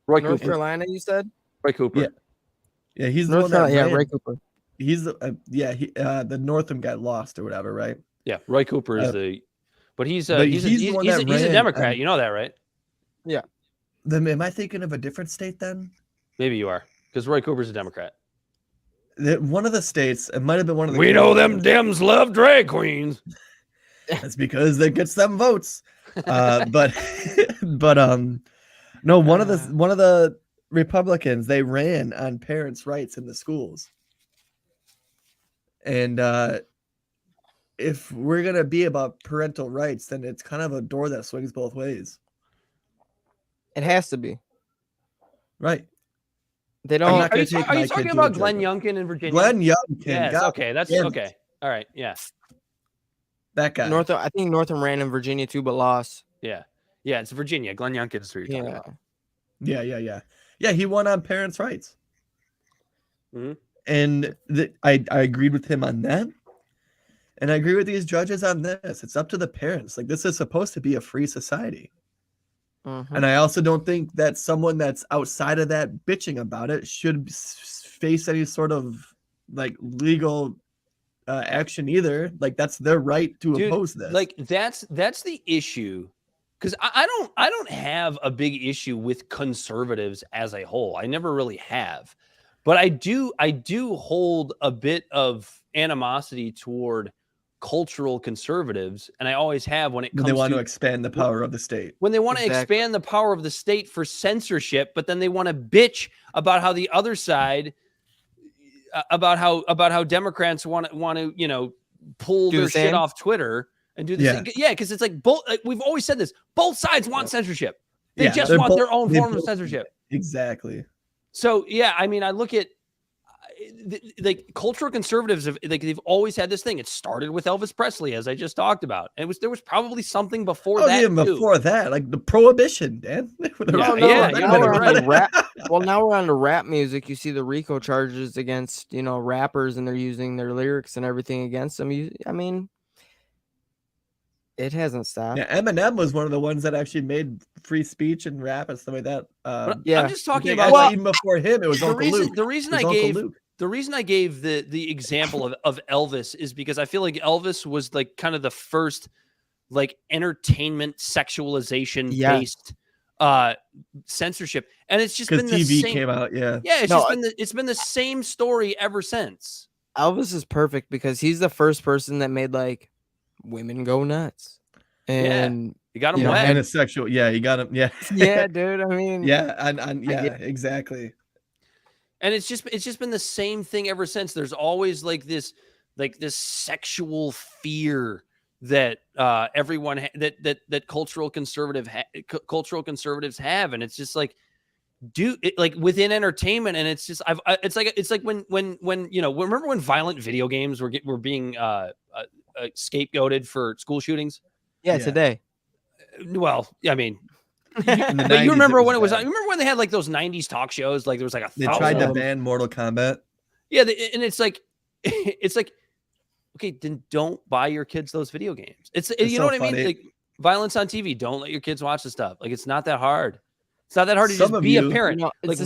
North Carolina, you said? Roy Cooper. Yeah, he's the one that ran. Roy Cooper. He's the Northam guy lost or whatever, right? Yeah, Roy Cooper is but he's a Democrat. You know that, right? Yeah. Then am I thinking of a different state then? Maybe you are, because Roy Cooper's a Democrat. One of the states, it might have been one of the. We know them Dems love drag queens. That's because that gets them votes. But no, one of the Republicans, they ran on parents' rights in the schools. And if we're gonna be about parental rights, then it's kind of a door that swings both ways. It has to be. Right. They don't. Are you talking about Glenn Youngkin in Virginia? Glenn Youngkin. Yes, okay. That's okay. All right. Yeah. That guy. I think Northam ran in Virginia too, but lost. Yeah. Yeah, it's Virginia. Glenn Youngkin is who you're talking about. Yeah. Yeah, he won on parents' rights. Mm-hmm. And I agreed with him on that. And I agree with these judges on this. It's up to the parents. Like, this is supposed to be a free society. And I also don't think that someone that's outside of that bitching about it should face any sort of like legal action either. Like that's their right to oppose this. Like that's the issue. Because I don't have a big issue with conservatives as a whole. I never really have. But I do hold a bit of animosity toward cultural conservatives, and I always have when it comes they want to expand the power of the state. When they want to expand the power of the state for censorship, but then they want to bitch about how the other side about how Democrats want to pull their shit off Twitter and do this. Yeah, because it's like both. Like we've always said this: both sides want censorship. They just want their own form of censorship. Exactly. So yeah, I mean, I look at like cultural conservatives they've always had this thing. It started with Elvis Presley, as I just talked about, and there was probably something before that. Even before that, like the Prohibition, Dan. Now we're on to rap music. You see the RICO charges against rappers, and they're using their lyrics and everything against them. I mean, it hasn't stopped. Yeah, Eminem was one of the ones that actually made free speech and rap and stuff like that. I'm just talking about even before him, it was Uncle Luke. The reason I gave the example of Elvis is because I feel like Elvis was like kind of the first like entertainment sexualization based censorship, and it's just been the TV same. Came out, it's been the same story ever since. Elvis is perfect because he's the first person that made like women go nuts, and you got him wet. And a sexual, you got him, yeah, dude. I mean, exactly. And it's just been the same thing ever since. There's always like this sexual fear that everyone that cultural conservatives have, and it's just like, like within entertainment, and it's just it's like when remember when violent video games were being scapegoated for school shootings? Yeah, today. Well, I mean. But you remember when you remember when they had like those 90s talk shows? Like there was like they tried to ban Mortal Kombat. Yeah, and it's like okay, then don't buy your kids those video games. It's you know what I mean? Like violence on TV. Don't let your kids watch the stuff. Like it's not that hard. It's not that hard to just be a parent. Like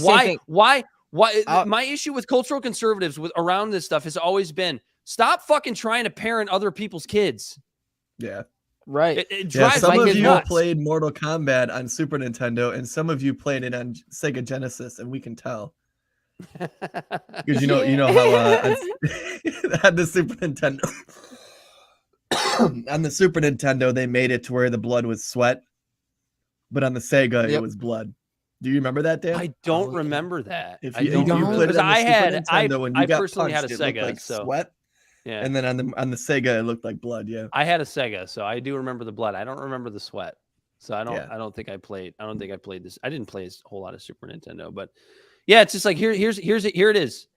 why? My issue with cultural conservatives around this stuff has always been stop fucking trying to parent other people's kids. Yeah. Right. It drives some my of kids you nuts. played Mortal Kombat on Super Nintendo, and some of you played it on Sega Genesis, and we can tell because you know how on the Super Nintendo on the Super Nintendo they made it to where the blood was sweat, but on the Sega it was blood. Do you remember that, Dan? I don't remember that. If you played it on the Super Nintendo, when you got personally punched, had a Sega, it looked like so sweat. Yeah. And then on the Sega, it looked like blood. Yeah. I had a Sega, so I do remember the blood. I don't remember the sweat. So I don't think I played this. I didn't play a whole lot of Super Nintendo, but yeah, it's just like here it is.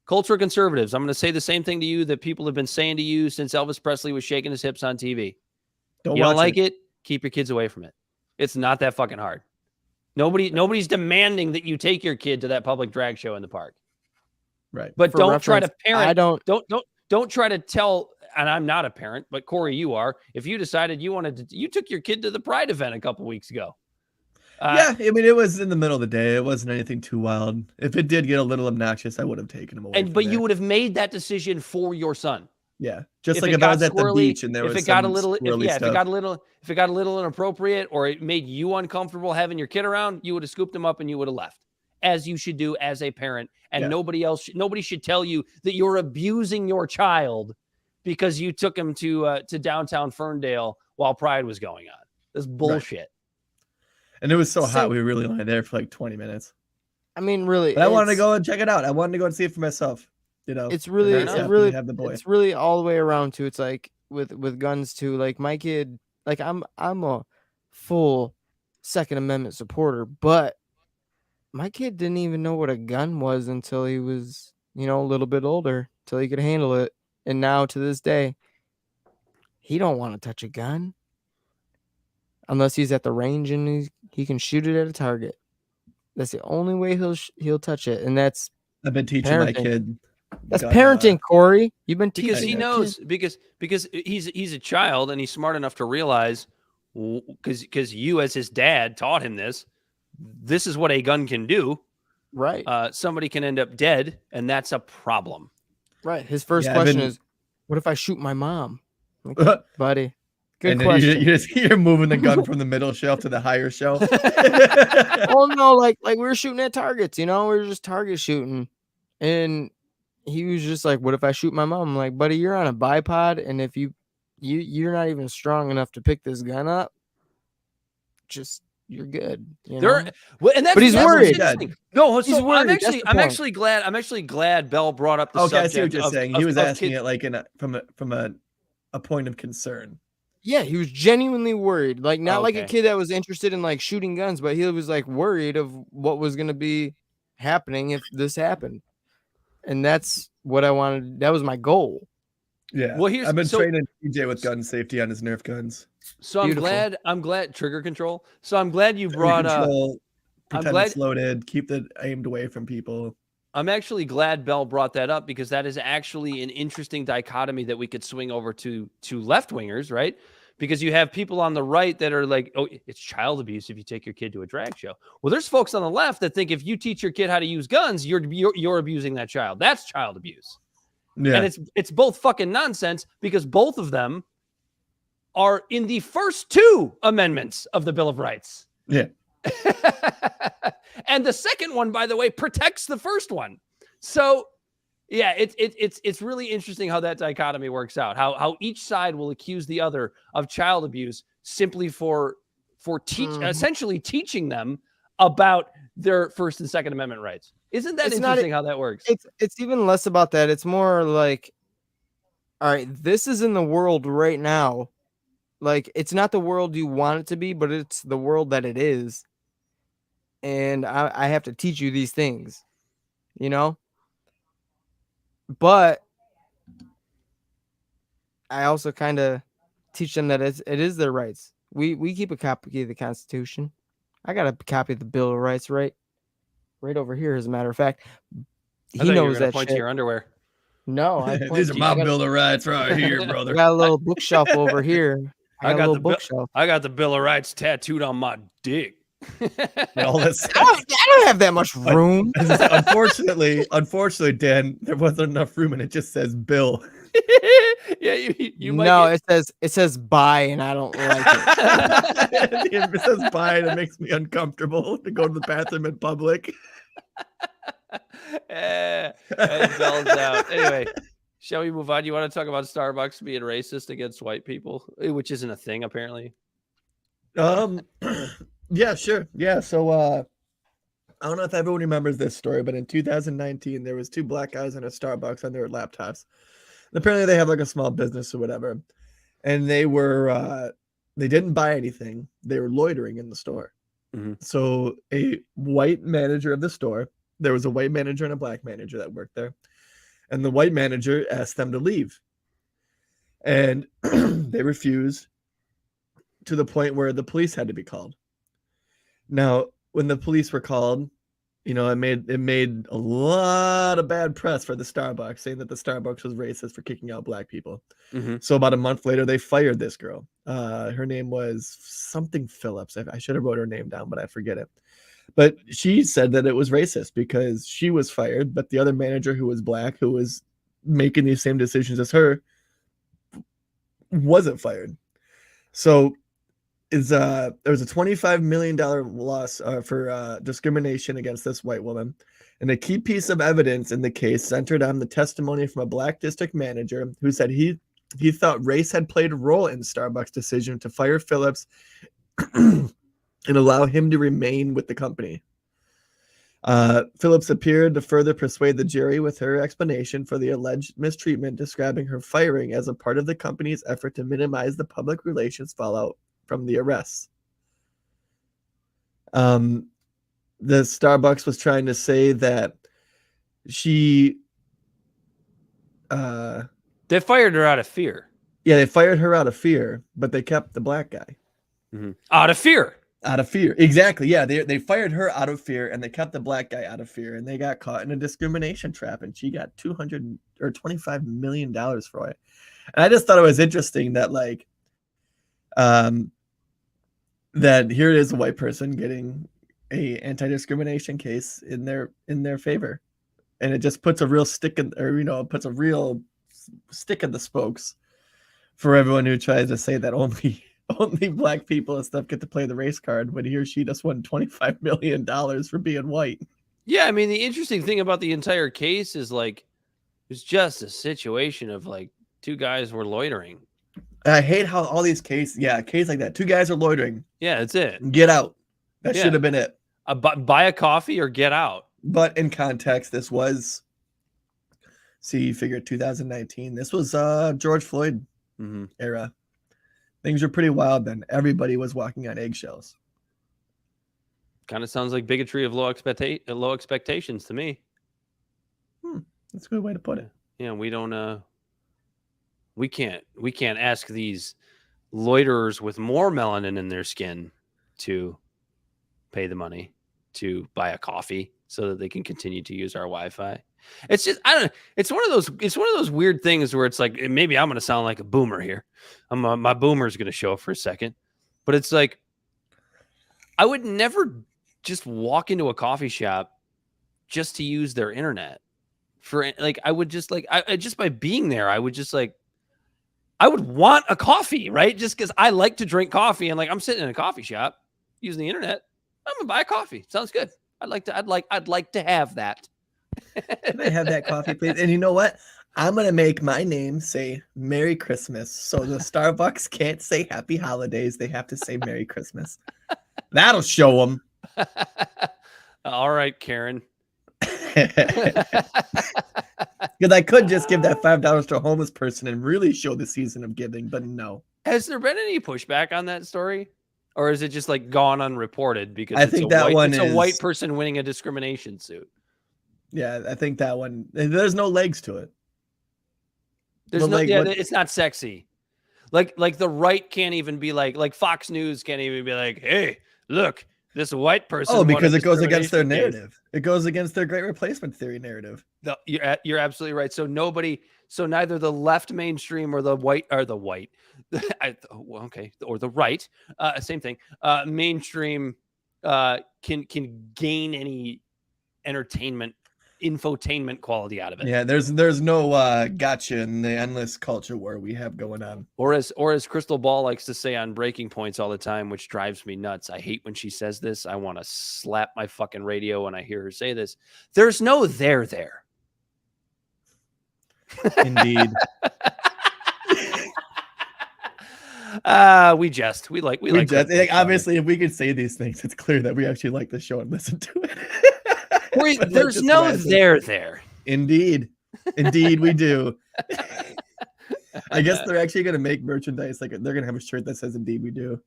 Cultural conservatives. I'm going to say the same thing to you that people have been saying to you since Elvis Presley was shaking his hips on TV. You don't like it? Keep your kids away from it. It's not that fucking hard. Nobody's demanding that you take your kid to that public drag show in the park. Right. But don't try to parent. Don't try to tell, and I'm not a parent, but Corey, you are. If you decided you took your kid to the Pride event a couple weeks ago. I mean, it was in the middle of the day. It wasn't anything too wild. If it did get a little obnoxious, I would have taken him away. But you would have made that decision for your son. Yeah, just like if I was at the beach and there was if it got a little inappropriate, or it made you uncomfortable having your kid around, you would have scooped him up and you would have left, as you should do as a parent. And nobody should tell you that you're abusing your child because you took him to downtown Ferndale while Pride was going on. That's bullshit. Right. And it was so hot, we were really only there for like 20 minutes. I mean, really, but I wanted to go and check it out. I wanted to go and see it for myself. It's really all the way around too. It's like with guns too. Like my kid, like I'm a full Second Amendment supporter, but my kid didn't even know what a gun was until he was, a little bit older, till he could handle it. And now to this day, he don't want to touch a gun unless he's at the range and he can shoot it at a target. That's the only way he'll touch it, and that's I've been teaching my kid. That's parenting, Corey. You've been teaching because he knows because he's a child and he's smart enough to realize because you as his dad taught him this. This is what a gun can do. Right. Somebody can end up dead, and that's a problem. Right. His first question is, what if I shoot my mom? Like, buddy, good question. You're moving the gun from the middle shelf to the higher shelf. Oh no, like we were shooting at targets, we were just target shooting. And he was just like, what if I shoot my mom? I'm like, buddy, you're on a bipod, and if you're not even strong enough to pick this gun up, just you're good. And that's, but he's worried. No, he's worried. I'm actually glad Bell brought up the subject. I see what you're saying. He was asking it like from a point of concern. Yeah, he was genuinely worried. Like not like a kid that was interested in like shooting guns, but he was like worried of what was going to be happening if this happened. And that's what I wanted. That was my goal. Yeah. Well, I've been training TJ with gun safety on his Nerf guns. So I'm glad trigger control. So I'm glad you brought up. Pretend it's loaded. Keep it aimed away from people. I'm actually glad Bell brought that up because that is actually an interesting dichotomy that we could swing over to left wingers, right? Because you have people on the right that are like, oh, it's child abuse if you take your kid to a drag show. Well, there's folks on the left that think if you teach your kid how to use guns, you're abusing that child. That's child abuse. Yeah. And it's both fucking nonsense because both of them are in the first two amendments of the Bill of Rights. Yeah. And the second one, by the way, protects the first one. So yeah, it's really interesting how that dichotomy works out. How each side will accuse the other of child abuse simply for essentially teaching them about their First and Second Amendment rights. Isn't that interesting how that works? It's even less about that. It's more like, all right, this is in the world right now. Like, it's not the world you want it to be, but it's the world that it is. And I have to teach you these things, But I also kind of teach them that it is their rights. We keep a copy of the Constitution. I got a copy of the Bill of Rights right over here, as a matter of fact. He knows that point to your underwear. No, these are my Bill of Rights right here, brother. I got a little bookshelf over here. I got the Bill of Rights tattooed on my dick. I don't have that much room. Unfortunately, Dan, there wasn't enough room, and it just says Bill. Yeah, you might. No, it says bye, and I don't like it. It says bye, and it makes me uncomfortable to go to the bathroom in public. Bell's out. Anyway, shall we move on? You want to talk about Starbucks being racist against white people, which isn't a thing apparently? Yeah, sure. Yeah, so I don't know if everyone remembers this story, but in 2019, there was two black guys in a Starbucks on their laptops. And apparently, they have like a small business or whatever, and they didn't buy anything. They were loitering in the store. Mm-hmm. So a white manager of the store, there was a white manager and a black manager that worked there, and the white manager asked them to leave, and they refused to the point where the police had to be called. Now, when the police were called, it made a lot of bad press for the Starbucks, saying that the Starbucks was racist for kicking out black people. Mm-hmm. So about a month later, they fired this girl. Her name was something Phillips. I should have wrote her name down, but I forget it. But she said that it was racist because she was fired, but the other manager who was black, who was making these same decisions as her, wasn't fired. So there was a $25 million loss for discrimination against this white woman. And a key piece of evidence in the case centered on the testimony from a black district manager who said he thought race had played a role in Starbucks' decision to fire Phillips and allow him to remain with the company. Phillips appeared to further persuade the jury with her explanation for the alleged mistreatment, describing her firing as a part of the company's effort to minimize the public relations fallout from the arrests. The Starbucks was trying to say that she they fired her out of fear. Yeah, they fired her out of fear, but they kept the black guy. Mm-hmm. Out of fear. Exactly. Yeah, they fired her out of fear, and they kept the black guy out of fear, and they got caught in a discrimination trap, and she got $25 million for it. And I just thought it was interesting that that here it is, a white person getting a anti-discrimination case in their favor, and it just puts a real stick in, or puts a real stick in the spokes for everyone who tries to say that only black people and stuff get to play the race card when he or she just won $25 million for being white. Yeah, I mean, the interesting thing about the entire case is like it's just a situation of like two guys were loitering. I hate how all these cases, a case like that, two guys are loitering. Yeah, that's it. Get out. That should have been it. Buy a coffee or get out. But in context, this was, you figure 2019. This was George Floyd era. Things were pretty wild then. Everybody was walking on eggshells. Kind of sounds like bigotry of low expectations to me. That's a good way to put it. Yeah, we don't. We can't ask these loiterers with more melanin in their skin to pay the money to buy a coffee so that they can continue to use our Wi-Fi. It's just, I don't know. It's one of those weird things where it's like, maybe I'm going to sound like a boomer here. My boomer is going to show up for a second, but it's like, I would never just walk into a coffee shop just to use their internet for like, I would just like, I just by being there, I would just like, I would want a coffee, right? Just because I like to drink coffee and like I'm sitting in a coffee shop using the internet, I'm gonna buy a coffee. Sounds good. I'd like to have that. Can I have that coffee, please? And you know what? I'm gonna make my name say Merry Christmas, so the Starbucks can't say Happy Holidays. They have to say Merry Christmas. That'll show them. All right, Karen. Because I could just give that $5 to a homeless person and really show the season of giving, but no. Has there been any pushback on that story, or is it just like gone unreported? Because I think that one is a white person winning a discrimination suit. Yeah, I think that one. There's no legs to it. There's no. Yeah, it's not sexy. Like the right can't even be like Fox News can't even be like, hey, look, this white person. Oh, because it goes against their narrative. It goes against their great replacement theory narrative. You're absolutely right. So neither the left mainstream or the white or the right, same thing. Mainstream can gain any entertainment, infotainment quality out of it. Yeah, there's no gotcha in the endless culture war we have going on. Or as Krystal Ball likes to say on Breaking Points all the time, which drives me nuts. I hate when she says this. I want to slap my fucking radio when I hear her say this. There's no there. Indeed. We jest. We like obviously, if we could say these things, it's clear that we actually like the show and listen to it. There's no there. Indeed we do. I guess they're actually going to make merchandise, like they're going to have a shirt that says "Indeed we do."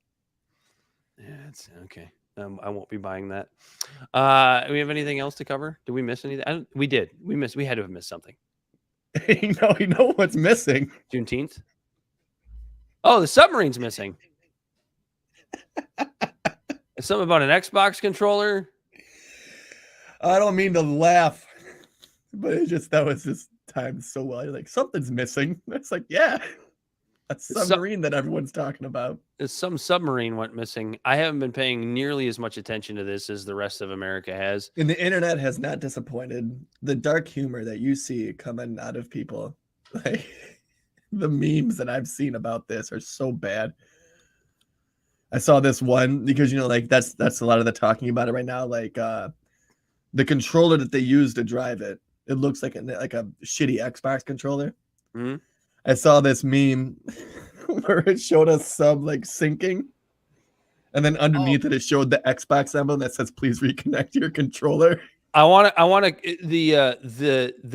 Yeah, it's okay. I won't be buying that. We have anything else to cover? Did we miss anything? We did. We had to have missed something. You know what's missing? Juneteenth. Oh, the submarine's missing. It's something about an Xbox controller. I don't mean to laugh, but that was just timed so well. You're like, something's missing. It's like, yeah, a submarine that everyone's talking about. Some submarine went missing. I haven't been paying nearly as much attention to this as the rest of America has. And the internet has not disappointed. The dark humor that you see coming out of people, like the memes that I've seen about this are so bad. I saw this one because that's a lot of the talking about it right now. Like the controller that they use to drive it looks like a shitty Xbox controller. Mm-hmm. I saw this meme where it showed a sub like sinking, and then underneath it showed the Xbox emblem that says "Please reconnect your controller." I want to. The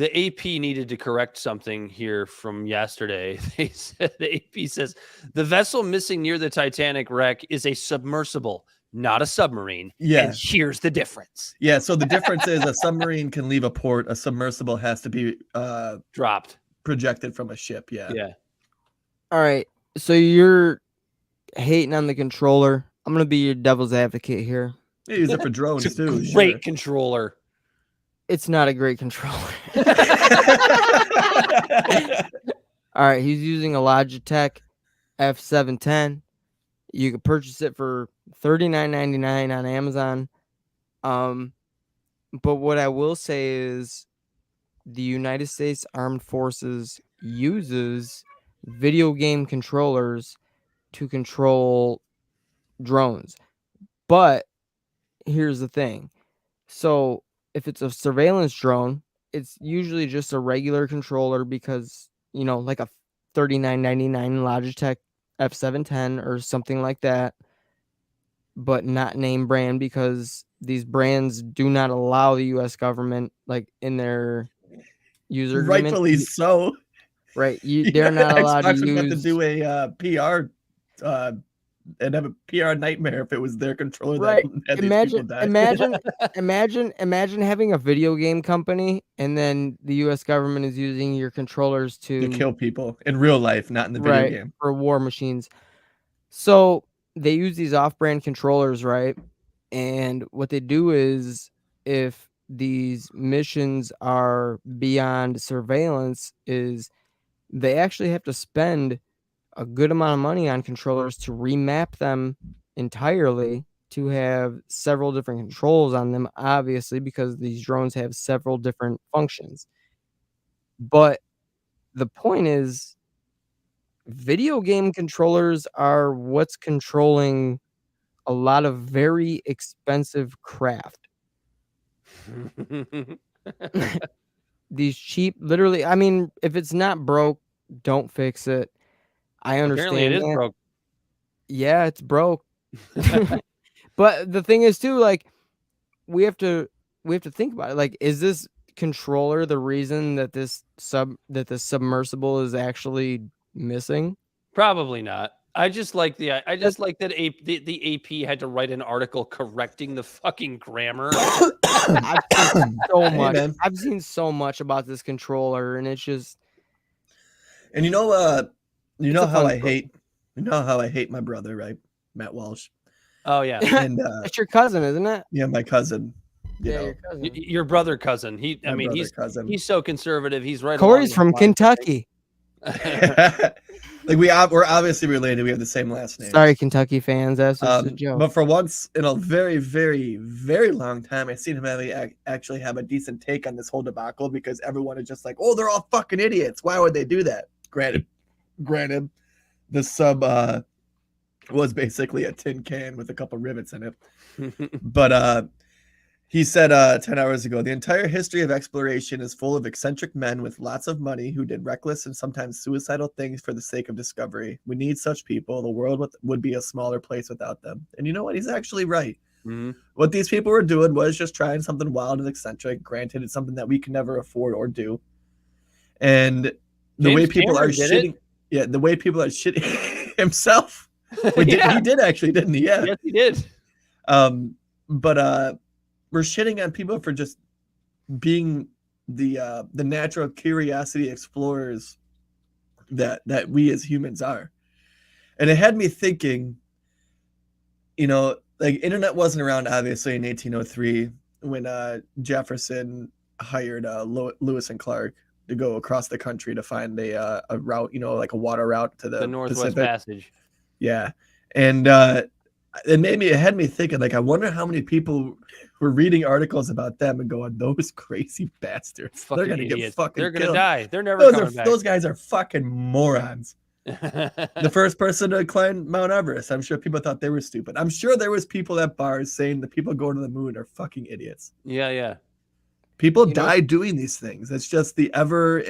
AP needed to correct something here from yesterday. They said the AP says the vessel missing near the Titanic wreck is a submersible, not a submarine. Yeah. And here's the difference. Yeah. So the difference is a submarine can leave a port. A submersible has to be dropped, projected from a ship. Yeah. Yeah. All right. So you're hating on the controller. I'm going to be your devil's advocate here. They use it for drones too. Great controller. It's not a great controller. All right. He's using a Logitech F710. You can purchase it for $39.99 on Amazon. But what I will say is the United States Armed Forces uses video game controllers to control drones. But here's the thing. So if it's a surveillance drone, it's usually just a regular controller because, like a $39.99 Logitech F710 or something like that, but not name brand because these brands do not allow the U.S. government, like, in their user agreement. Rightfully so. Right. They're not allowed Xbox to would use... have to do a PR and have a PR nightmare if it was their controller Right. that had these people die. Imagine having a video game company and then the U.S. government is using your controllers to kill people in real life, not in the video game. For war machines. So they use these off-brand controllers, right? And what they do is, if these missions are beyond surveillance, is they actually have to spend a good amount of money on controllers to remap them entirely to have several different controls on them, obviously, because these drones have several different functions. But the point is, video game controllers are what's controlling a lot of very expensive craft. These cheap, literally, I mean, if it's not broke, don't fix it. I understand. Apparently it is broke. Yeah, it's broke. But the thing is too, like, we have to think about it. Like, is this controller the reason that this submersible is actually missing? Probably not. I just like the AP had to write an article correcting the fucking grammar. I've seen so much. I've seen so much about this controller, and it's just. And you know how I hate my brother, right? Matt Walsh. Oh yeah, and it's your cousin, isn't it? Yeah, my cousin. Your cousin. Your brother cousin. He's so conservative. He's right. Corey's from Kentucky. Like we're obviously related. We have the same last name. Sorry, Kentucky fans. That's just a joke. But for once in a very, very, very long time, I've seen him actually have a decent take on this whole debacle, because everyone is just like, "Oh, they're all fucking idiots. Why would they do that?" Granted, the sub was basically a tin can with a couple rivets in it. But he said 10 hours ago, the entire history of exploration is full of eccentric men with lots of money who did reckless and sometimes suicidal things for the sake of discovery. We need such people. The world would be a smaller place without them. And you know what? He's actually right. Mm-hmm. What these people were doing was just trying something wild and eccentric. Granted, it's something that we can never afford or do. And the way people are shitting, the way people are shitting himself. He did actually, didn't he? Yeah. Yes, he did. But we're shitting on people for just being the natural curiosity explorers that we as humans are. And it had me thinking, like, internet wasn't around obviously in 1803 when Jefferson hired Lewis and Clark to go across the country to find a route, like a water route to the Northwest Pacific. Passage. Yeah. And it had me thinking, like, I wonder how many people were reading articles about them and going, those crazy bastards. Fucking they're gonna idiots. get fucking They're gonna killed. die. They're never coming back. Those guys are fucking morons. The first person to climb Mount Everest. I'm sure people thought they were stupid. I'm sure there was people at bars saying the people going to the moon are fucking idiots. Yeah. People die doing these things. It's just the ever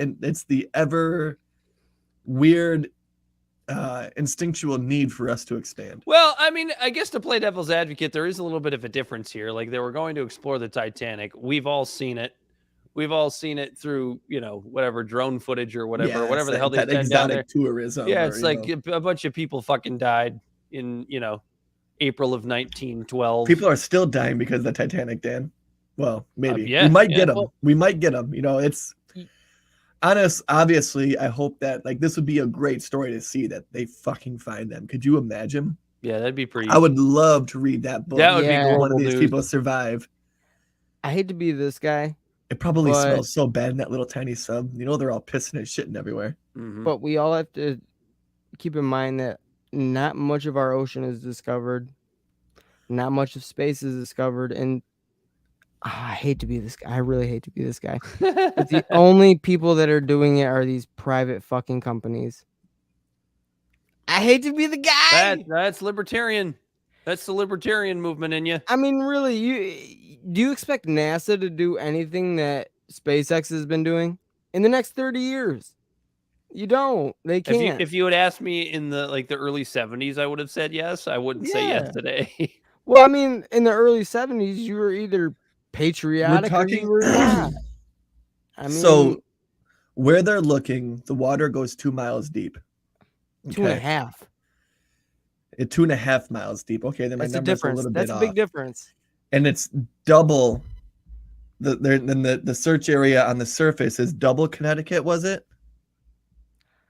weird instinctual need for us to expand. Well, I mean, I guess to play devil's advocate, there is a little bit of a difference here. Like, they were going to explore the Titanic. We've all seen it. We've all seen it through, whatever drone footage or whatever, whatever the hell they send down there. Tourism. Yeah, it's like a bunch of people fucking died in, April of 1912. People are still dying because of the Titanic, Dan. Well, maybe yeah, we might get them. We might get them. It's honest. Obviously, I hope that, like, this would be a great story to see that they fucking find them. Could you imagine? Yeah, that'd be pretty. I would love to read that book. That would be cool. One of these people survive. I hate to be this guy. It probably smells so bad in that little tiny sub. They're all pissing and shitting everywhere. Mm-hmm. But we all have to keep in mind that not much of our ocean is discovered. not much of space is discovered. And I hate to be this guy. I really hate to be this guy. But the only people that are doing it are these private fucking companies. I hate to be the guy. That's libertarian. That's the libertarian movement in you. I mean, really, do you expect NASA to do anything that SpaceX has been doing in the next 30 years? You don't. They can't. If you had asked me in the early 70s, I would have said yes. I wouldn't say yes today. Well, I mean, in the early 70s, you were either patriotic or you were not. I mean, so where they're looking, the water goes 2 miles deep. 2.5. 2.5 miles deep. Okay, then my number's a little bit off. That's a big difference. And it's double. The search area on the surface is double Connecticut, was it?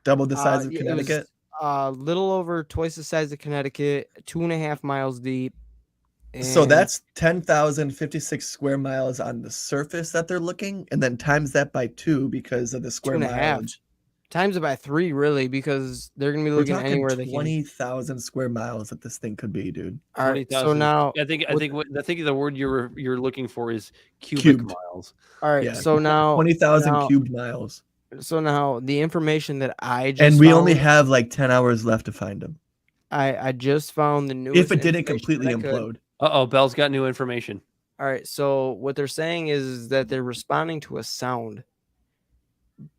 Double the size of Connecticut? A little over twice the size of Connecticut, 2.5 miles deep. So that's 10,056 square miles on the surface that they're looking, and then times that by 2 because of the square mileage. Times it by 3, really, because they're gonna be looking anywhere they can. 20,000 square miles that this thing could be, dude. All right, so now I think the word you're looking for is cubic miles. All right, so now 20,000 cubed miles. So now the information that I just and we only have like 10 hours left to find them. I just found the newest. If it didn't completely implode. Bell's got new information. All right, so what they're saying is that they're responding to a sound,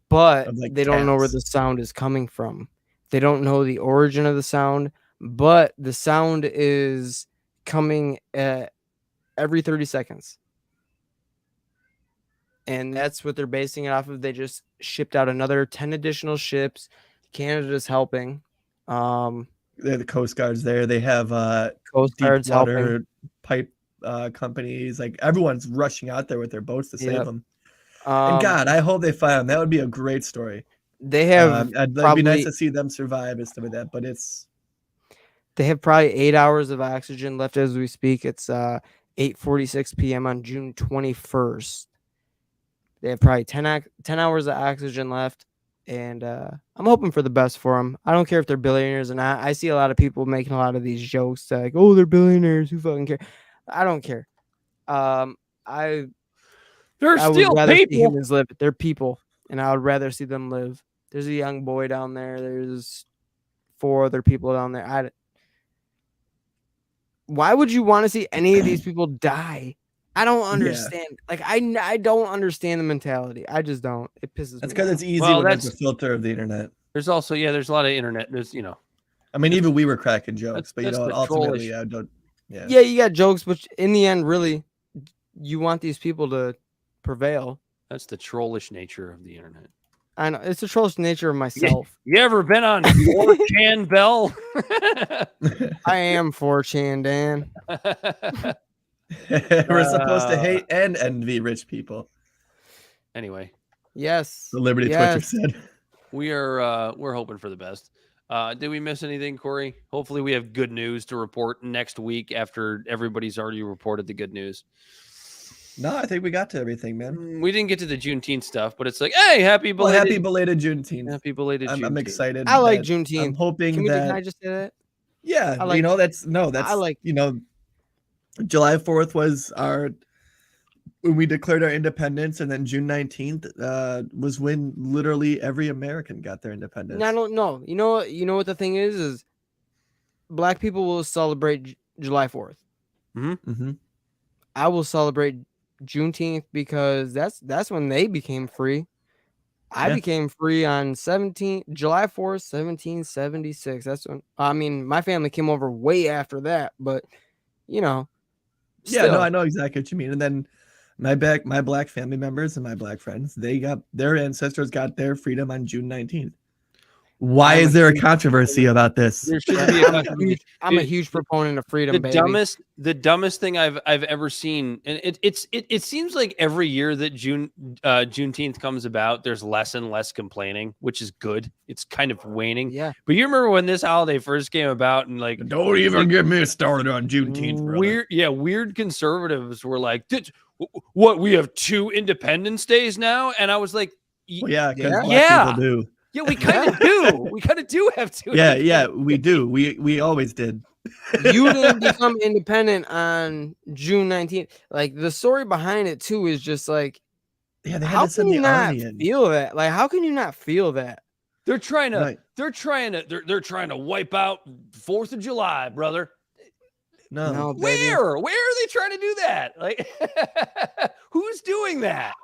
but they don't know where the sound is coming from. They don't know the origin of the sound, but the sound is coming at every 30 seconds. And that's what they're basing it off of. They just shipped out another 10 additional ships. Canada's helping. They're the Coast Guards there. They have Coast Guards helping. Pipe companies. Like everyone's rushing out there with their boats to save them. And God, I hope they find them. That would be a great story. They have. It'd be nice to see them survive and stuff like that. But they have probably 8 hours of oxygen left as we speak. It's 8:46 p.m. on June 21st. They have probably 10 hours of oxygen left, and I'm hoping for the best for them. I don't care if they're billionaires or not. I see a lot of people making a lot of these jokes like, "Oh, they're billionaires. Who fucking care?" I don't care. They're I still would rather people. see humans live. They're people, and I would rather see them live. There's a young boy down there. There's 4 other people down there. Why would you want to see any of these people die? I don't understand. Like I don't understand the mentality. I just don't. It pisses me off. That's because it's easy when there's a filter of the internet. There's also there's a lot of internet. There's I mean, even we were cracking jokes, but ultimately I don't. Yeah, you got jokes, but in the end, really, you want these people to prevail. That's the trollish nature of the internet. I know it's the trollish nature of myself. You ever been on 4chan, Bell? I am 4chan, Dan. We're supposed to hate and envy rich people. Anyway, yes, the Liberty Twitcher said. We're hoping for the best. Did we miss anything, Corey? Hopefully, we have good news to report next week after everybody's already reported the good news. No, I think we got to everything, man. We didn't get to the Juneteenth stuff, but it's like, hey, happy belated Juneteenth. Happy belated Juneteenth. I'm excited. I like Juneteenth. I'm hoping can I just say that? Yeah, I like, July 4th was when we declared our independence, and then June 19th was when literally every American got their independence. No. You know what the thing is Black people will celebrate July 4th. Mm-hmm. I will celebrate Juneteenth because that's when they became free. I became free on July 4th, 1776. That's when my family came over way after that, but still. Yeah, no, I know exactly what you mean. And then my black family members and my black friends, their ancestors got their freedom on June 19th. Why is there a controversy about this? There shouldn't be a controversy. I'm a huge proponent of freedom. The dumbest thing I've ever seen, and it seems like every year that Juneteenth comes about, there's less and less complaining, which is good. It's kind of waning. Yeah. But you remember when this holiday first came about, and like, don't even get me started on Juneteenth. Weird conservatives were like, what? We have 2 Independence Days now, and I was like, black people do. Yeah, we kind of do. We kind of do have to. Yeah, we do. We always did. You didn't become independent on June 19th. Like, the story behind it too is just like, Yeah, they had how to send can you the not army in. feel that? Like, how can you not feel that? They're trying to Right. they're trying to wipe out 4th of July, brother. No, baby. Where are they trying to do that? Like, who's doing that?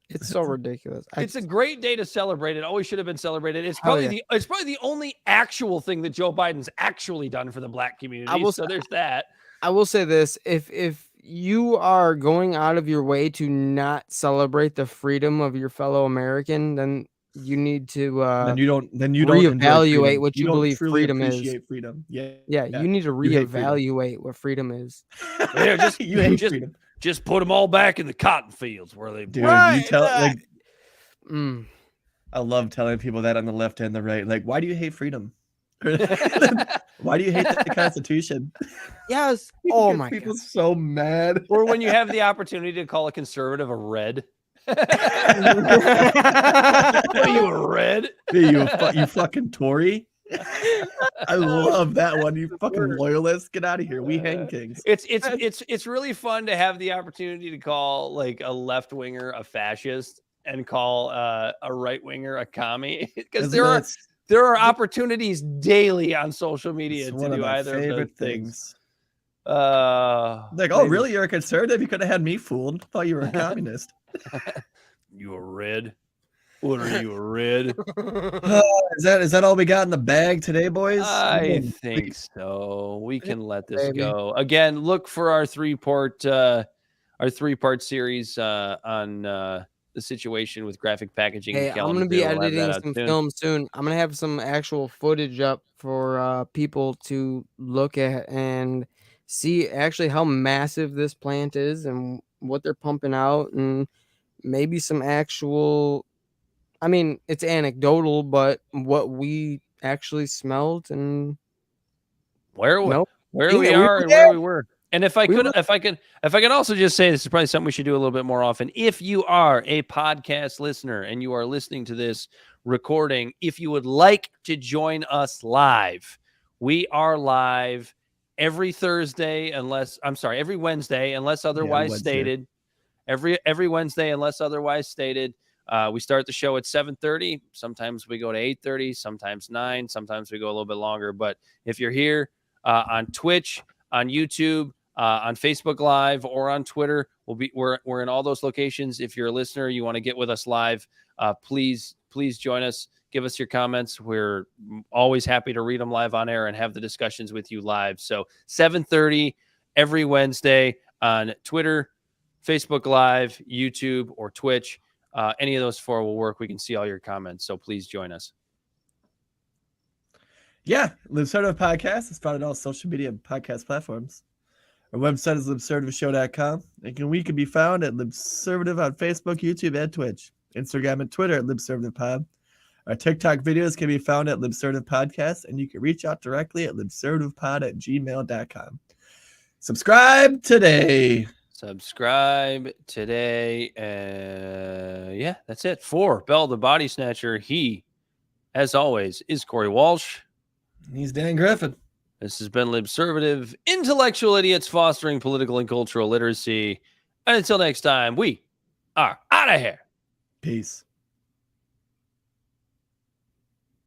It's so ridiculous. It's a great day to celebrate. It always should have been celebrated. It's Hell probably yeah. the only actual thing that Joe Biden's actually done for the black community. So there's that. I will say this: if you are going out of your way to not celebrate the freedom of your fellow American, then you need to then you don't enjoy reevaluate freedom. what you don't believe truly freedom is. appreciate freedom. Yeah, you need to You hate freedom. reevaluate what freedom is. Yeah, you hate freedom. Just put them all back in the cotton fields where they. Dude, Right, you tell right. like. I love telling people that on the left and the right. Like, why do you hate freedom? Why do you hate the Constitution? Yes. Oh my people god. so mad. Or when you have the opportunity to call a conservative a red. What are you, a red? You fucking Tory. I love that one. You fucking loyalists. Get out of here. We hang kings. It's really fun to have the opportunity to call like a left winger a fascist and call a right winger a commie, because there are opportunities daily on social media to do either of those things. Like, oh, really? You're a conservative? You could have had me fooled. Thought you were a communist. You a red? What are you, a red? Is that all we got in the bag today, boys? I think so. We can let this go. Again, look for our three-part series on the situation with graphic packaging. Hey, I'm going to be editing some film soon. I'm going to have some actual footage up for people to look at and see actually how massive this plant is and what they're pumping out, and maybe some actual, I mean, it's anecdotal, but what we actually smelled and where we were. And if I could also just say, this is probably something we should do a little bit more often. If you are a podcast listener and you are listening to this recording, if you would like to join us live, we are live every Wednesday, unless otherwise stated. Every Wednesday, unless otherwise stated. We start the show at 7:30. Sometimes we go to 8:30, sometimes 9, sometimes we go a little bit longer. But if you're here on Twitch, on YouTube, on Facebook Live, or on Twitter, we're in all those locations. If you're a listener, you want to get with us live, please join us. Give us your comments. We're always happy to read them live on air and have the discussions with you live. So 7:30 every Wednesday on Twitter, Facebook Live, YouTube, or Twitch. Any of those four will work. We can see all your comments. So please join us. Yeah, Libservative Podcast is found on all social media and podcast platforms. Our website is libservativeshow.com. And we can be found at Libservative on Facebook, YouTube, and Twitch. Instagram and Twitter at LibservativePod. Our TikTok videos can be found at Libservative Podcast, and you can reach out directly at libservativepod@gmail.com. Subscribe today. Yeah, that's it. For Bell the Bodysnatcher, he, as always, is Corey Walsh. He's Dan Griffin. This has been Libservative, intellectual idiots fostering political and cultural literacy. And until next time, we are out of here. Peace.